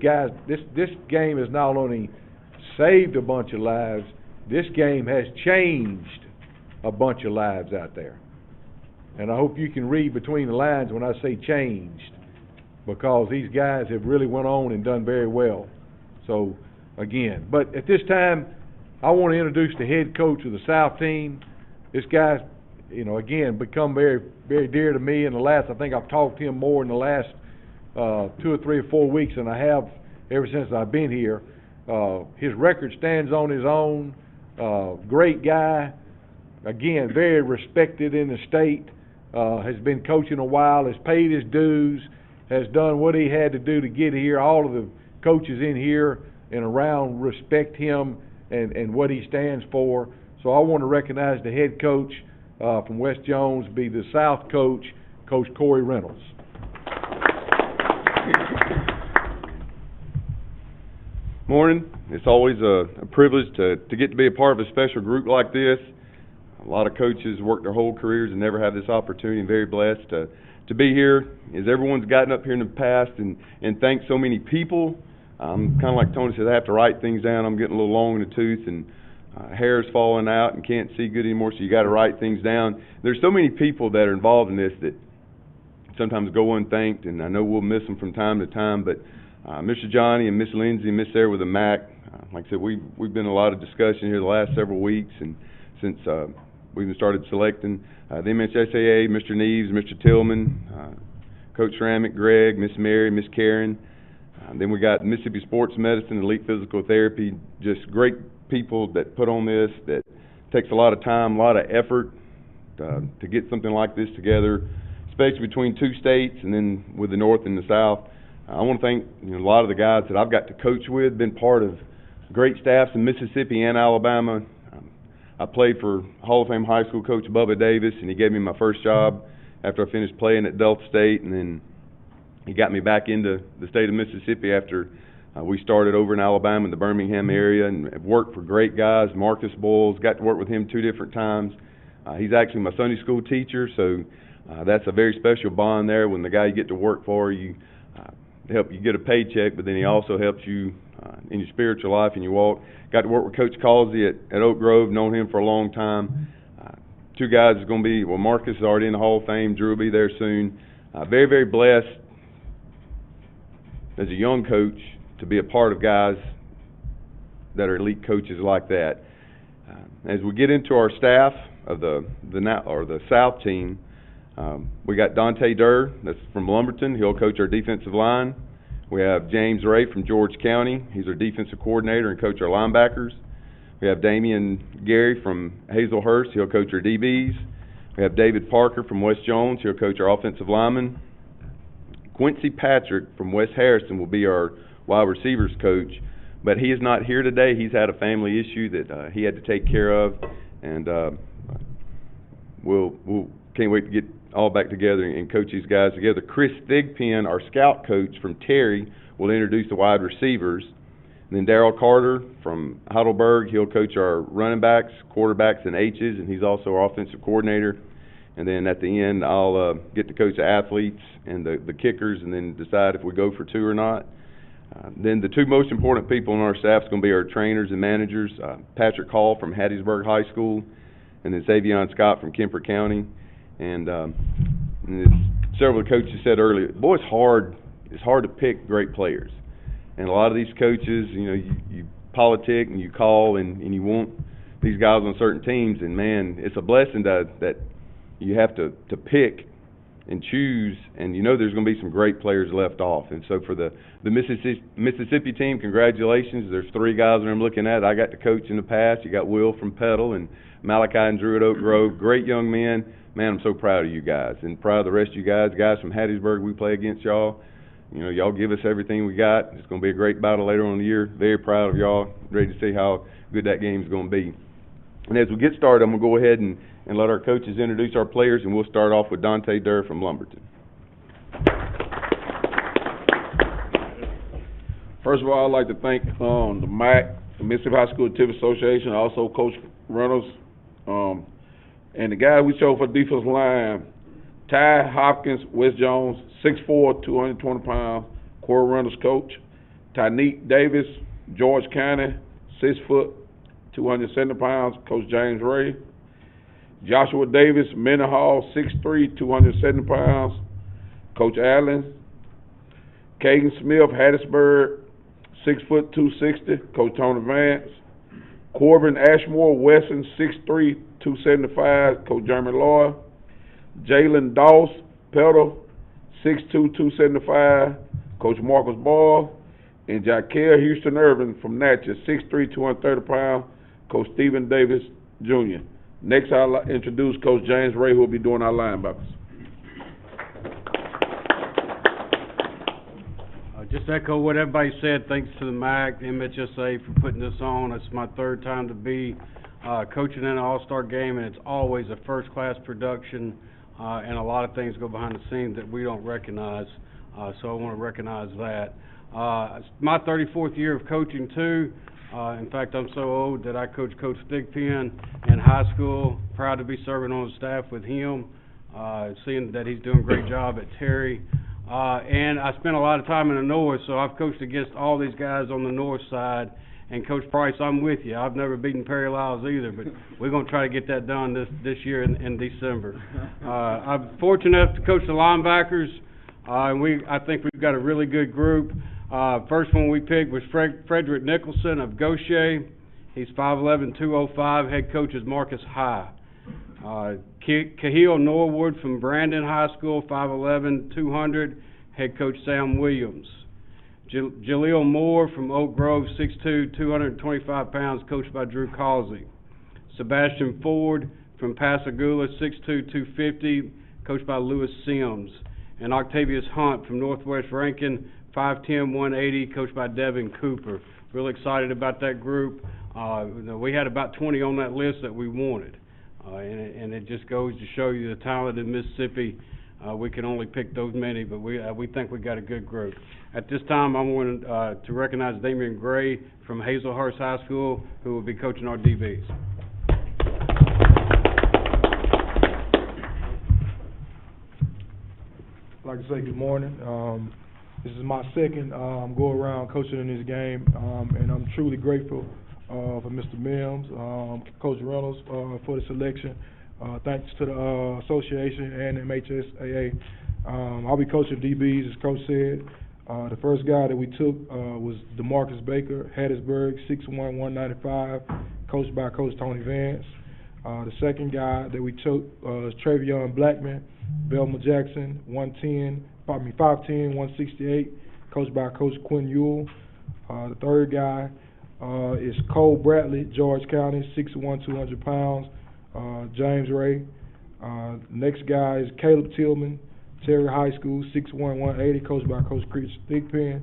game has not only saved a bunch of lives, this game has changed a bunch of lives out there. And I hope you can read between the lines when I say changed, because these guys have really went on and done very well. So, again, but at this time, I want to introduce the head coach of the South team. This guy's, again, become very, very dear to me I think I've talked to him more in the last 2 or 3 or 4 weeks than I have ever since I've been here. His record stands on his own. Great guy. Again, very respected in the state. Has been coaching a while, has paid his dues, has done what he had to do to get here. All of the coaches in here and around respect him and what he stands for. So I want to recognize the head coach from West Jones, be the South coach, Coach Corey Reynolds. Morning. It's always a privilege to get to be a part of a special group like this. A lot of coaches work their whole careers and never have this opportunity. I'm very blessed to be here. As everyone's gotten up here in the past and thanked so many people, kind of like Tony said, I have to write things down. I'm getting a little long in the tooth and hair's falling out and can't see good anymore, so you got to write things down. There's so many people that are involved in this that sometimes go unthanked, and I know we'll miss them from time to time, but Mr. Johnny and Miss Lindsay and Miss Sarah with the MAC, like I said, we've been in a lot of discussion here the last several weeks, and since we even started selecting the MSSAA, Mr. Neves, Mr. Tillman, Coach Ramick, Greg, Miss Mary, Miss Karen. Then we got Mississippi Sports Medicine, Elite Physical Therapy, just great people that put on this, that takes a lot of time, a lot of effort to get something like this together, especially between 2 states and then with the North and the South. I want to thank a lot of the guys that I've got to coach with, been part of great staffs in Mississippi and Alabama. I played for Hall of Fame high school coach Bubba Davis, and he gave me my first job after I finished playing at Delta State, and then he got me back into the state of Mississippi after we started over in Alabama in the Birmingham area, and have worked for great guys. Marcus Boyles, got to work with him 2 different times. He's actually my Sunday school teacher, so that's a very special bond there when the guy you get to work for, you help you get a paycheck, but then he also helps you in your spiritual life and your walk. Got to work with Coach Causey at Oak Grove, known him for a long time. 2 guys is going to be, Marcus is already in the Hall of Fame, Drew will be there soon. Very, very blessed as a young coach to be a part of guys that are elite coaches like that. As we get into our staff of the South team, we got Dante Durr, that's from Lumberton. He'll coach our defensive line. We have James Ray from George County. He's our defensive coordinator and coach our linebackers. We have Damian Gary from Hazelhurst. He'll coach our DBs. We have David Parker from West Jones. He'll coach our offensive linemen. Quincy Patrick from West Harrison will be our wide receivers coach, but he is not here today. He's had a family issue that he had to take care of, and we'll can't wait to get all back together and coach these guys together. Chris Thigpen, our scout coach from Terry, will introduce the wide receivers. And then Darryl Carter from Heidelberg, he'll coach our running backs, quarterbacks, and H's, and he's also our offensive coordinator. And then at the end, I'll get to coach the athletes and the kickers, and then decide if we go for 2 or not. Then the 2 most important people on our staff is going to be our trainers and managers, Patrick Hall from Hattiesburg High School, and then Savion Scott from Kemper County. And as several of the coaches said earlier, boy, it's hard to pick great players. And a lot of these coaches, you politic and you call and you want these guys on certain teams, and man, it's a blessing that you have to pick and choose, and there's going to be some great players left off. And so for the Mississippi team, congratulations. There's 3 guys that I'm looking at I got to coach in the past. You got Will from Petal and Malachi and Drew at Oak Grove, great young men. Man, I'm so proud of you guys, and proud of the rest of you guys. Guys from Hattiesburg, we play against y'all. Y'all give us everything we got. It's going to be a great battle later on in the year. Very proud of y'all. Ready to see how good that game is going to be. And as we get started, I'm going to go ahead and let our coaches introduce our players, and we'll start off with Dante Durr from Lumberton. First of all, I'd like to thank the MAC, the Mississippi High School Activity Association, also Coach Reynolds, and the guy we chose for defensive line, Ty Hopkins, West Jones, 6'4", 220 pounds, Corey Reynolds coach. Tyneek Davis, George County, 6 foot, 270 pounds, Coach James Ray. Joshua Davis, Mendenhall, 6'3", 270 pounds, Coach Allen. Caden Smith, Hattiesburg, 6 foot, 260, Coach Tony Vance. Corbin Ashmore, Wesson, 6'3", 275, Coach Jeremy Lloyd. Jalen Doss, Pedal, 6'2", 275, Coach Marcus Ball. And Jaquel Houston Irvin from Natchez, 6'3", 230 pounds, Coach Stephen Davis Jr. Next, I'll introduce Coach James Ray, who will be doing our linebackers. Just echo what everybody said. Thanks to the MAC, the MHSA for putting this on. It's my third time to be coaching in an all-star game, and it's always a first-class production, and a lot of things go behind the scenes that we don't recognize, so I want to recognize that. It's my 34th year of coaching, too. In fact, I'm so old that I coached Coach Thigpen in high school. Proud to be serving on the staff with him, seeing that he's doing a great job at Terry. And I spent a lot of time in the north, so I've coached against all these guys on the north side. And Coach Price, I'm with you. I've never beaten Perry Lyles either, but we're going to try to get that done this year in December. I'm fortunate enough to coach the linebackers, and I think we've got a really good group. First one we picked was Frederick Nicholson of Gaucher. He's 5'11", 205. Head coach is Marcus High. Cahill Norwood from Brandon High School, 5'11", 200. Head coach Sam Williams. Jaleel Moore from Oak Grove, 6'2", 225 pounds, coached by Drew Causey. Sebastian Ford from Pascagoula, 6'2", 250, coached by Lewis Sims. And Octavius Hunt from Northwest Rankin, 5'10", 180, coached by Devin Cooper. Really excited about that group. We had about 20 on that list that we wanted. And it just goes to show you the talent in Mississippi. We can only pick those many, but we think we got a good group. At this time, I want to recognize Damian Gray from Hazelhurst High School, who will be coaching our DBs. I'd like to say good morning. This is my second go around coaching in this game, and I'm truly grateful for Mr. Mims, Coach Reynolds for the selection. Thanks to the association and MHSAA. I'll be coaching DBs, as Coach said. The first guy that we took was DeMarcus Baker, Hattiesburg, 6'1", 195, coached by Coach Tony Vance. The second guy that we took is Travion Blackman, Belma Jackson, 5'10", 168, coached by Coach Quinn Ewell. The third guy is Cole Bradley, George County, 6'1", 200 pounds, James Ray. Next guy is Caleb Tillman, Terry High School, 6'1", 180, coached by Coach Chris Thigpen.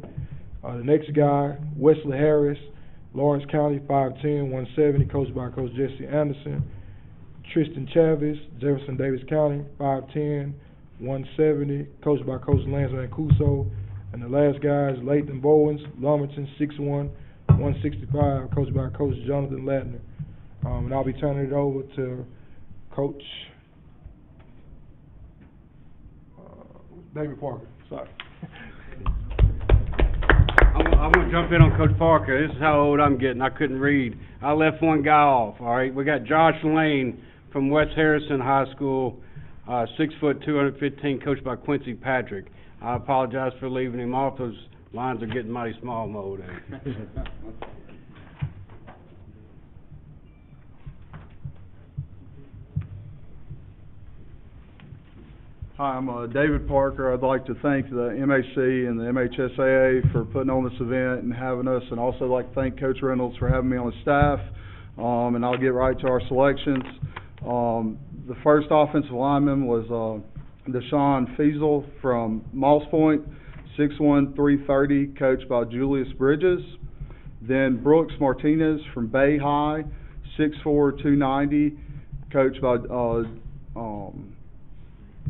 The next guy, Wesley Harris, Lawrence County, 5'10", 170, coached by Coach Jesse Anderson. Tristan Chavis, Jefferson Davis County, 5'10", 170, coached by Coach Lance Mancuso. And the last guy is Lathan Bowens, Lumberton, 6'1", 165, coached by Coach Jonathan Latner. And I'll be turning it over to Coach David Parker. Sorry. I'm going to jump in on Coach Parker. This is how old I'm getting. I couldn't read. I left one guy off, all right? We got Josh Lane from West Harrison High School, 6 foot, 215, coached by Quincy Patrick. I apologize for leaving him off. Those lines are getting mighty small in my old age. Hi, I'm David Parker. I'd like to thank the MHC and the MHSAA for putting on this event and having us, and also like to thank Coach Reynolds for having me on the staff. And I'll get right to our selections. The first offensive lineman was Deshaun Feasel from Moss Point, 6'1", 330, coached by Julius Bridges. Then Brooks Martinez from Bay High, 6'4", 290, coached by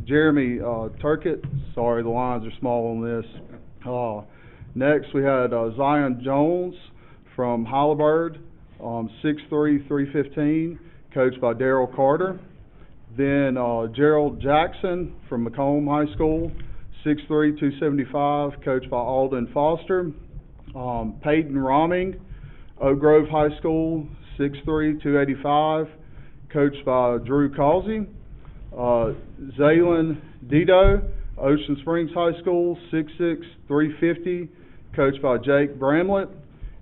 Jeremy Turkett. Sorry, the lines are small on this. Next, we had Zion Jones from Halliburton, 6'3", 315, coached by Daryl Carter. Then Gerald Jackson from Macomb High School, 6'3", 275, coached by Alden Foster. Peyton Romming, Oak Grove High School, 6'3", 285, coached by Drew Causey. Zaylin Dido, Ocean Springs High School, 6'6", 350, coached by Jake Bramlett.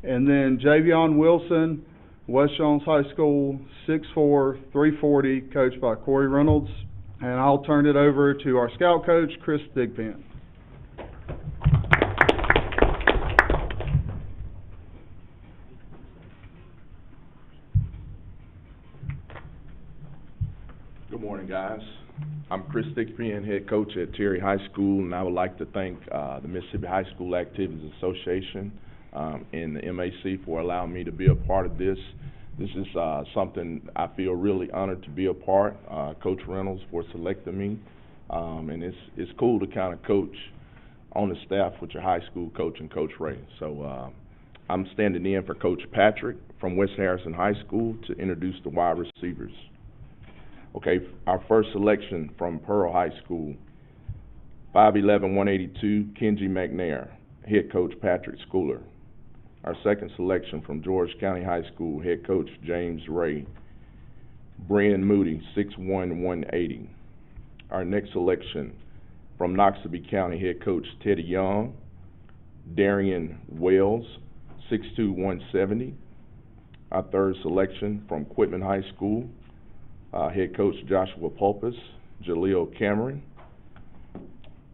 And then Javion Wilson, West Jones High School, 6'4", 340, coached by Corey Reynolds. And I'll turn it over to our scout coach, Chris Thigpen. Good morning, guys. I'm Chris Thigpen, head coach at Terry High School, and I would like to thank the Mississippi High School Activities Association and the MAC for allowing me to be a part of this. This is something I feel really honored to be a part. Coach Reynolds for selecting me, and it's cool to kind of coach on the staff with your high school coach and Coach Ray. So I'm standing in for Coach Patrick from West Harrison High School to introduce the wide receivers. Okay, our first selection from Pearl High School, 5'11", 182, Kenji McNair, head coach Patrick Schooler. Our second selection from George County High School, head coach James Ray, Brian Moody, 6'1", 180. Our next selection from Noxubee County, head coach Teddy Young, Darian Wells, 6'2", 170. Our third selection from Quitman High School, head coach Joshua Pulpus, Jaleel Cameron.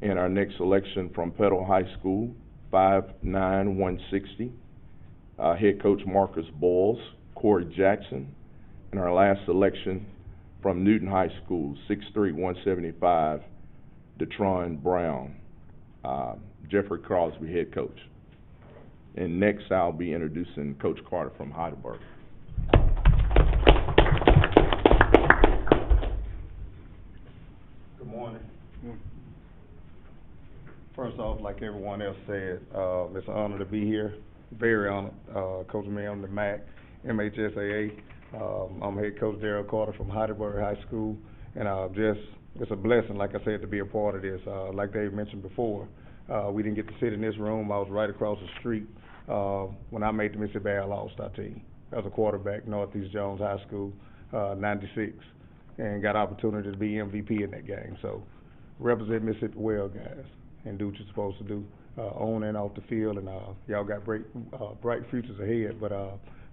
And our next selection from Petal High School, 5'9", 160, head coach Marcus Boyles, Corey Jackson. And our last selection from Newton High School, 6'3", 175, Detron Brown, Jeffrey Crosby, head coach. And next I'll be introducing Coach Carter from Heidelberg. Good morning. First off, like everyone else said, it's an honor to be here. Very honored. Coach me on the MAC, MHSAA. I'm head coach Darrell Carter from Heidelberg High School, and it's a blessing, like I said, to be a part of this. Like Dave mentioned before, we didn't get to sit in this room. I was right across the street when I made the Mississippi All-Star team as a quarterback, Northeast Jones High School, 96. And got opportunity to be MVP in that game. So represent Mississippi well, guys, and do what you're supposed to do on and off the field. And y'all got bright futures ahead. But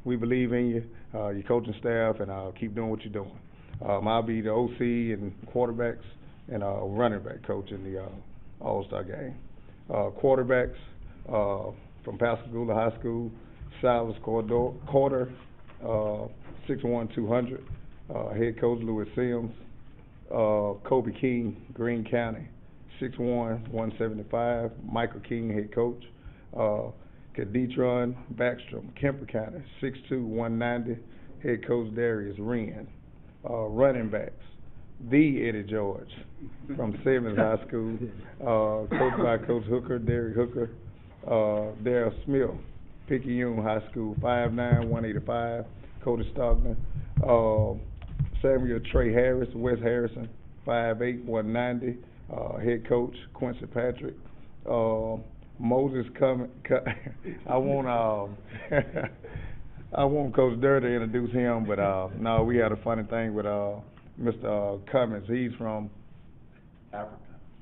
we believe in you, your coaching staff, and keep doing what you're doing. I'll be the OC and quarterbacks and running back coach in the All-Star game. Quarterbacks from Pascagoula High School, Silas Carter, 6'1", 200. Head coach Louis Sims, Kobe King, Greene County, 6'1", 175. Michael King, head coach. Kadetron Backstrom, Kemper County, 6'2", 190. Head coach Darius Wren. Running backs, the Eddie George from Simmons High School, coached by Coach Hooker, Derek Hooker. Darryl Smith, Picayune High School, 5'9", 185. Cody Stockton. Samuel Trey Harris, West Harrison, 5'8", 190, head coach Quincy Patrick. Moses I want Coach Durr to introduce him, but no, we had a funny thing with Mr. Cummins. He's from Africa.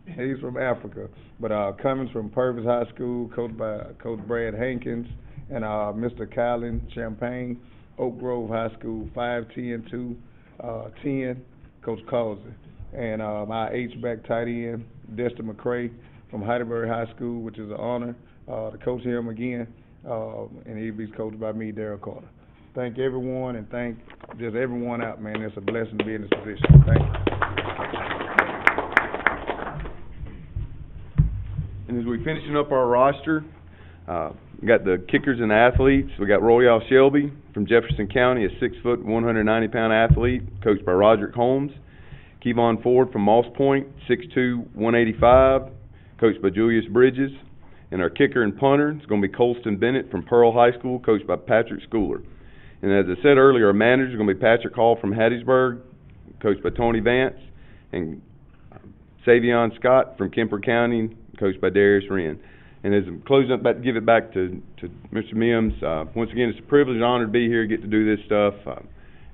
He's from Africa, but Cummins from Purvis High School, coached by Coach Brad Hankins, and Mr. Kylan Champagne, Oak Grove High School, 5'10", 210, Coach Causey. And my H-back tight end, Destin McCray from Heidelberg High School, which is an honor to coach him again. And he'll be coached by me, Darrell Carter. Thank everyone, and thank just everyone out, man. It's a blessing to be in this position. Thank you. And as we're finishing up our roster, we got the kickers and the athletes. We got Royale Shelby from Jefferson County, a 6', 190-pound athlete, coached by Roderick Holmes. Kevon Ford from Moss Point, 6'2", 185, coached by Julius Bridges. And our kicker and punter is going to be Colston Bennett from Pearl High School, coached by Patrick Schooler. And as I said earlier, our manager is going to be Patrick Hall from Hattiesburg, coached by Tony Vance, and Savion Scott from Kemper County, coached by Darius Wren. And as I'm closing up, about to give it back to Mr. Mims. Once again, it's a privilege and honor to be here, get to do this stuff.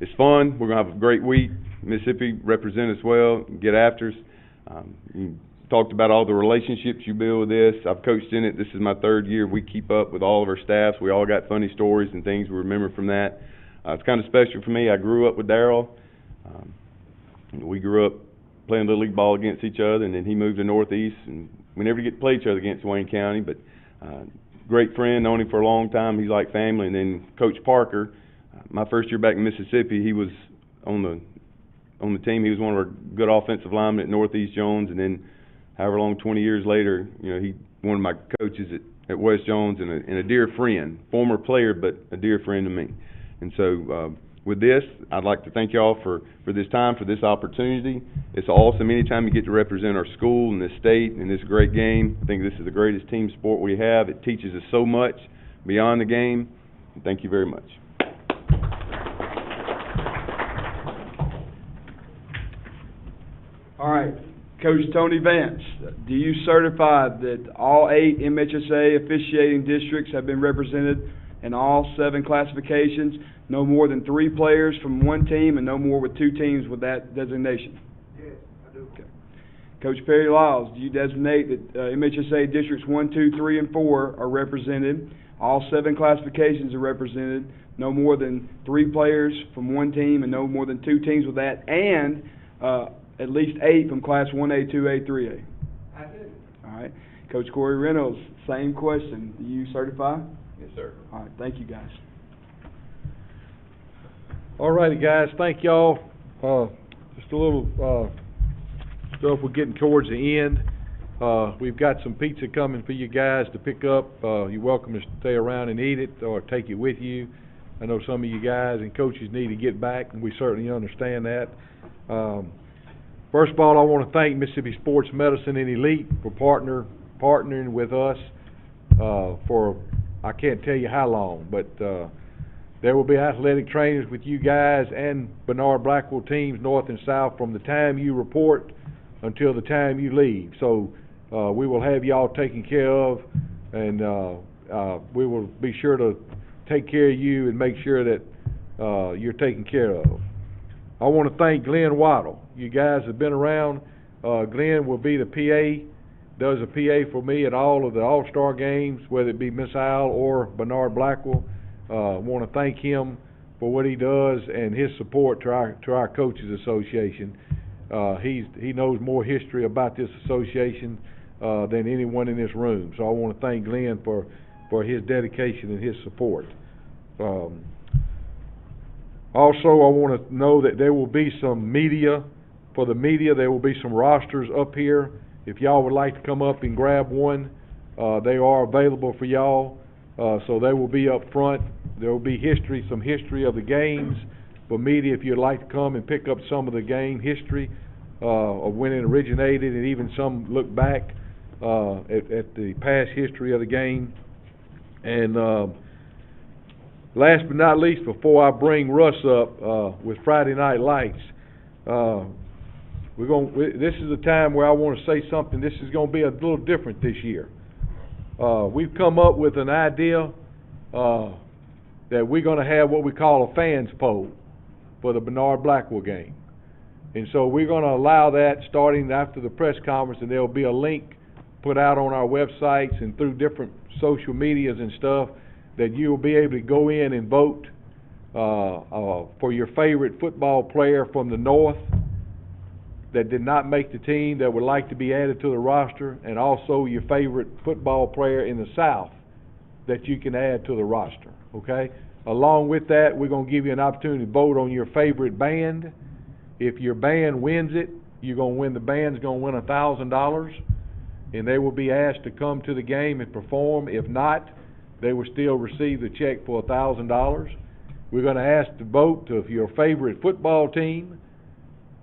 It's fun. We're going to have a great week. Mississippi represent us well, get after us. You talked about all the relationships you build with this. I've coached in it. This is my third year. We keep up with all of our staffs. We all got funny stories and things we remember from that. It's kind of special for me. I grew up with Darryl. We grew up playing Little League ball against each other, and then he moved to Northeast, and we never get to play each other against Wayne County, but great friend, known him for a long time. He's like family. And then Coach Parker, my first year back in Mississippi, he was on the team. He was one of our good offensive linemen at Northeast Jones, and then however long, 20 years later, you know, he one of my coaches at West Jones, and a dear friend, former player, but a dear friend to me. And so with this, I'd like to thank y'all for this time, for this opportunity. It's awesome anytime you get to represent our school and this state in this great game. I think this is the greatest team sport we have. It teaches us so much beyond the game. And thank you very much. All right, Coach Tony Vance, do you certify that all 8 MHSA officiating districts have been represented in all 7 classifications? No more than 3 players from one team and no more with 2 teams with that designation? Yes, I do. Okay. Coach Perry Lyles, do you designate that MHSA districts 1, 2, 3, and 4 are represented? All 7 classifications are represented. No more than 3 players from one team and no more than 2 teams with that, and at least 8 from Class 1A, 2A, 3A? I do. All right. Coach Corey Reynolds, same question. Do you certify? Yes, sir. All right. Thank you, guys. All righty, guys, thank y'all. Just a little stuff, we're getting towards the end. We've got some pizza coming for you guys to pick up. You're welcome to stay around and eat it or take it with you. I know some of you guys and coaches need to get back, and we certainly understand that. First of all, I want to thank Mississippi Sports Medicine and Elite for partnering with us for I can't tell you how long, but there will be athletic trainers with you guys and Bernard Blackwell teams, north and south, from the time you report until the time you leave. So we will have y'all taken care of, and we will be sure to take care of you and make sure that you're taken care of. I want to thank Glenn Waddle. You guys have been around. Glenn will be the PA, does a PA for me at all of the All-Star games, whether it be Miss Isle or Bernard Blackwell. I want to thank him for what he does and his support to our Coaches Association. He knows more history about this association than anyone in this room. So I want to thank Glenn for his dedication and his support. Also, I want to know that there will be some media. For the media, there will be some rosters up here. If y'all would like to come up and grab one, they are available for y'all. So they will be up front. There will be some history of the games. For media, if you'd like to come and pick up some of the game history of when it originated, and even some look back at the past history of the game. And last but not least, before I bring Russ up with Friday Night Lights, this is a time where I want to say something. This is going to be a little different this year. We've come up with an idea that we're going to have what we call a fans poll for the Bernard Blackwell game. And so we're going to allow that starting after the press conference, and there'll be a link put out on our websites and through different social medias and stuff that you'll be able to go in and vote for your favorite football player from the North that did not make the team that would like to be added to the roster, and also your favorite football player in the South that you can add to the roster, okay? Along with that, we're going to give you an opportunity to vote on your favorite band. If your band wins it, the band's going to win $1,000, and they will be asked to come to the game and perform. If not, they will still receive the check for $1,000. We're going to ask to vote to your favorite football team.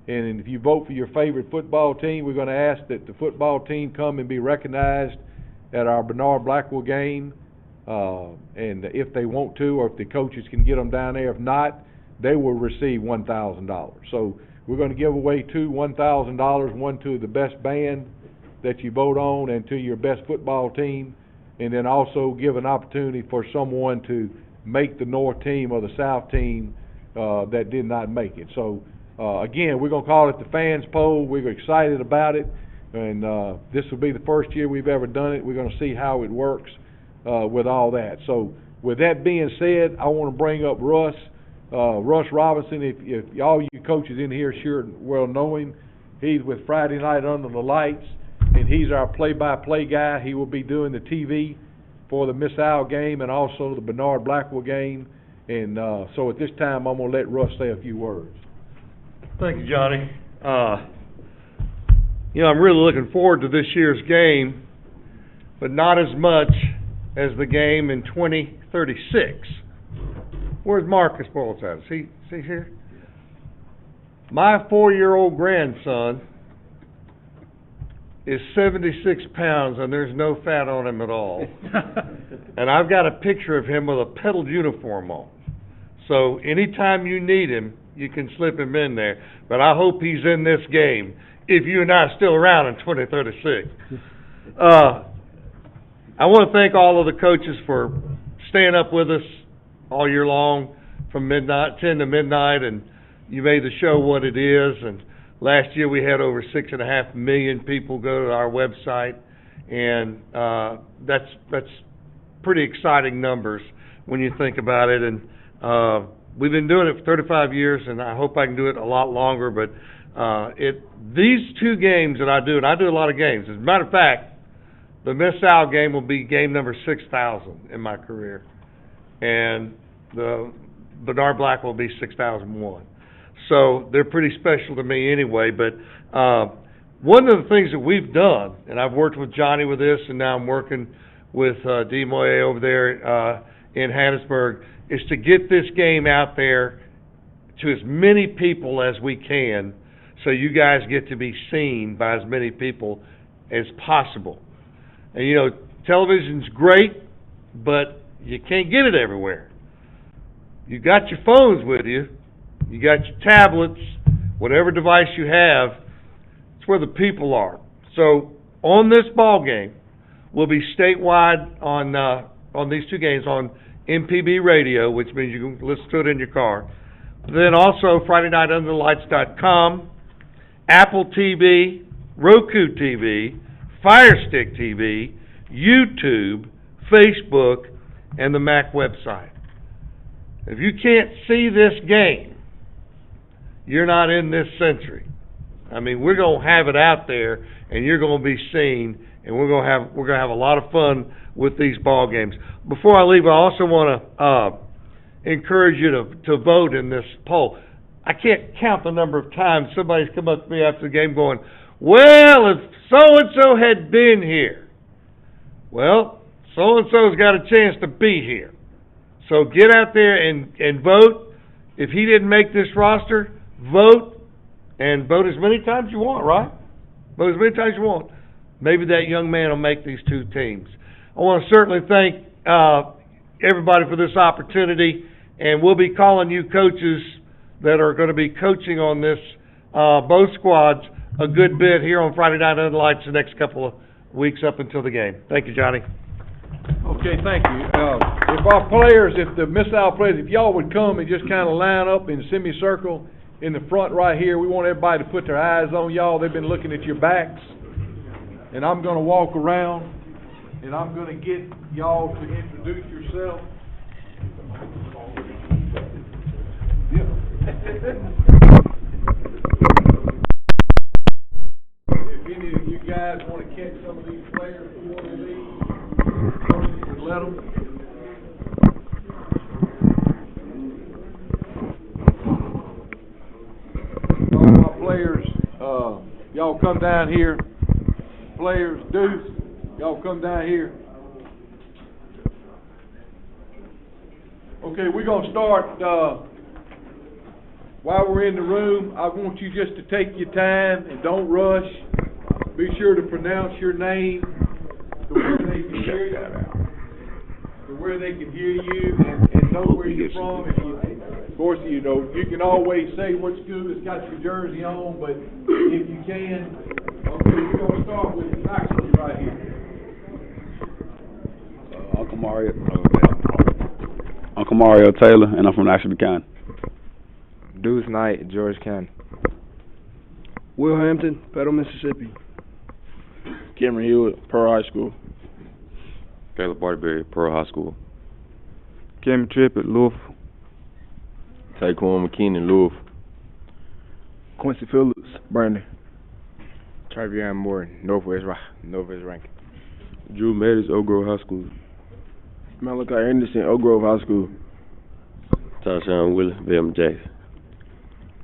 And if you vote for your favorite football team, we're going to ask that the football team come and be recognized at our Bernard Blackwell game. And if they want to, or if the coaches can get them down there. If not, they will receive $1,000. So we're gonna give away two $1,000, one to the best band that you vote on and to your best football team, and then also give an opportunity for someone to make the North team or the South team that did not make it. So, again, we're gonna call it the Fans Poll. We're excited about it, and this will be the first year we've ever done it. We're gonna see how it works with all that. So, with that being said, I wanna bring up Russ Robinson. If all you coaches in here sure well know him, he's with Friday Night Under the Lights, and he's our play-by-play guy. He will be doing the TV for the Miss Al game and also the Bernard Blackwell game. And so at this time, I'm going to let Russ say a few words. Thank you, Johnny. I'm really looking forward to this year's game, but not as much as the game in 2036. Where's Marcus Bolts at? Is he here? My 4-year-old grandson is 76 pounds, and there's no fat on him at all. And I've got a picture of him with a pedaled uniform on. So anytime you need him, you can slip him in there. But I hope he's in this game, if you and I are still around in 2036. I want to thank all of the coaches for staying up with us all year long from 10 to midnight, and you made the show what it is. And last year we had over 6.5 million people go to our website, and that's pretty exciting numbers when you think about it. And we've been doing it for 35 years, and I hope I can do it a lot longer. But these two games that I do, and I do a lot of games. As a matter of fact, the Miss Al game will be game number 6,000 in my career, and the Bernard Blackwell will be 6,001. So they're pretty special to me anyway. But one of the things that we've done, and I've worked with Johnny with this, and now I'm working with D. Moye over there in Hattiesburg, is to get this game out there to as many people as we can, so you guys get to be seen by as many people as possible. And television's great, but you can't get it everywhere. You got your phones with you, you got your tablets, whatever device you have, it's where the people are. So on this ball game, we'll be statewide on these two games on MPB radio, which means you can listen to it in your car. Then also FridayNightUnderTheLights.com, Apple TV, Roku TV, Fire Stick TV, YouTube, Facebook, and the Mac website. If you can't see this game, you're not in this century. I mean, we're going to have it out there, and you're going to be seen, and we're going to have a lot of fun with these ball games. Before I leave, I also want to encourage you to vote in this poll. I can't count the number of times somebody's come up to me after the game going, "Well, if so-and-so had been here." Well, so-and-so's got a chance to be here. So get out there and vote. If he didn't make this roster, vote, and vote as many times you want, right? Vote as many times you want. Maybe that young man will make these two teams. I want to certainly thank everybody for this opportunity, and we'll be calling you coaches that are going to be coaching on this, both squads, a good bit here on Friday Night Under the Lights the next couple of weeks up until the game. Thank you, Johnny. Okay, thank you. If our players, if the Miss Al players, if y'all would come and just kind of line up in a semicircle in the front right here, we want everybody to put their eyes on y'all. They've been looking at your backs. And I'm going to walk around, and I'm going to get y'all to introduce yourself. If any of you guys want to catch some of these players before they leave, let them. All my players, y'all come down here. Players, Deuce, y'all come down here. Okay, we're going to start, while we're in the room, I want you just to take your time and don't rush. Be sure to pronounce your name to where they can hear you, and know where you're from. Of course, you know, you can always say what school has got your jersey on, but if you can, okay, we're gonna start with Knoxville right here. Uncle Mario Taylor, and I'm from Knoxville County. Deuce Knight, George County. Will Hampton, Petal, Mississippi. Cameron Hewitt, Pearl High School. Caleb Barterberry, Pearl High School. Cameron Trippett, Louisville. Taquan McKinney, Louisville. Quincy Phillips, Brandon. Travion Moore, Northwest Rankin. Drew Metis, Oak Grove High School. Malachi Anderson, Oak Grove High School. Tashawn Willis, Velma Jackson.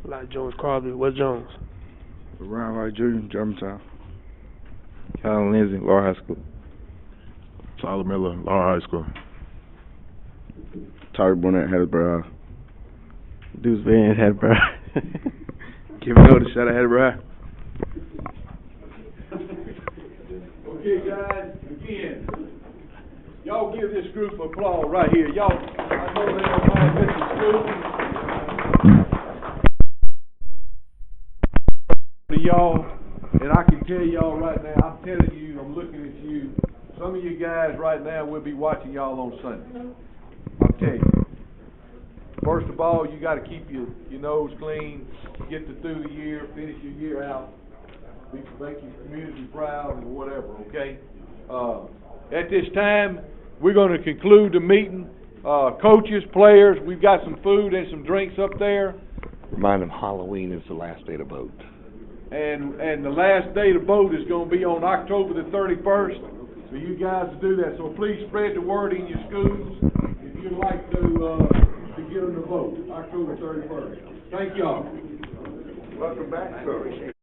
Like George Crosby, West Jones. Ryan Wright Jr., Germantown. Colin Lindsay, Laura High School. Tyler Miller, Laura High School. Tyler Burnett, Hattiesburg High. Deuce Vance, Hattiesburg High. Kevin Notice, shout out Hattiesburg High. Okay, guys, again, y'all give this group applause right here. Y'all, I know they don't mind missing school. To y'all, and I can tell y'all right now, I'm telling you, I'm looking at you, some of you guys right now will be watching y'all on Sunday. I'll tell you. First of all, you gotta keep your nose clean, get through the year, finish your year out, make your community proud and whatever, okay? At this time, we're gonna conclude the meeting. Coaches, players, we've got some food and some drinks up there. Remind them Halloween is the last day to vote. And the last day to vote is gonna be on October the 31st, for you guys to do that. So please spread the word in your schools if you'd like to get them to vote, October 31st. Thank y'all. Welcome back, sir.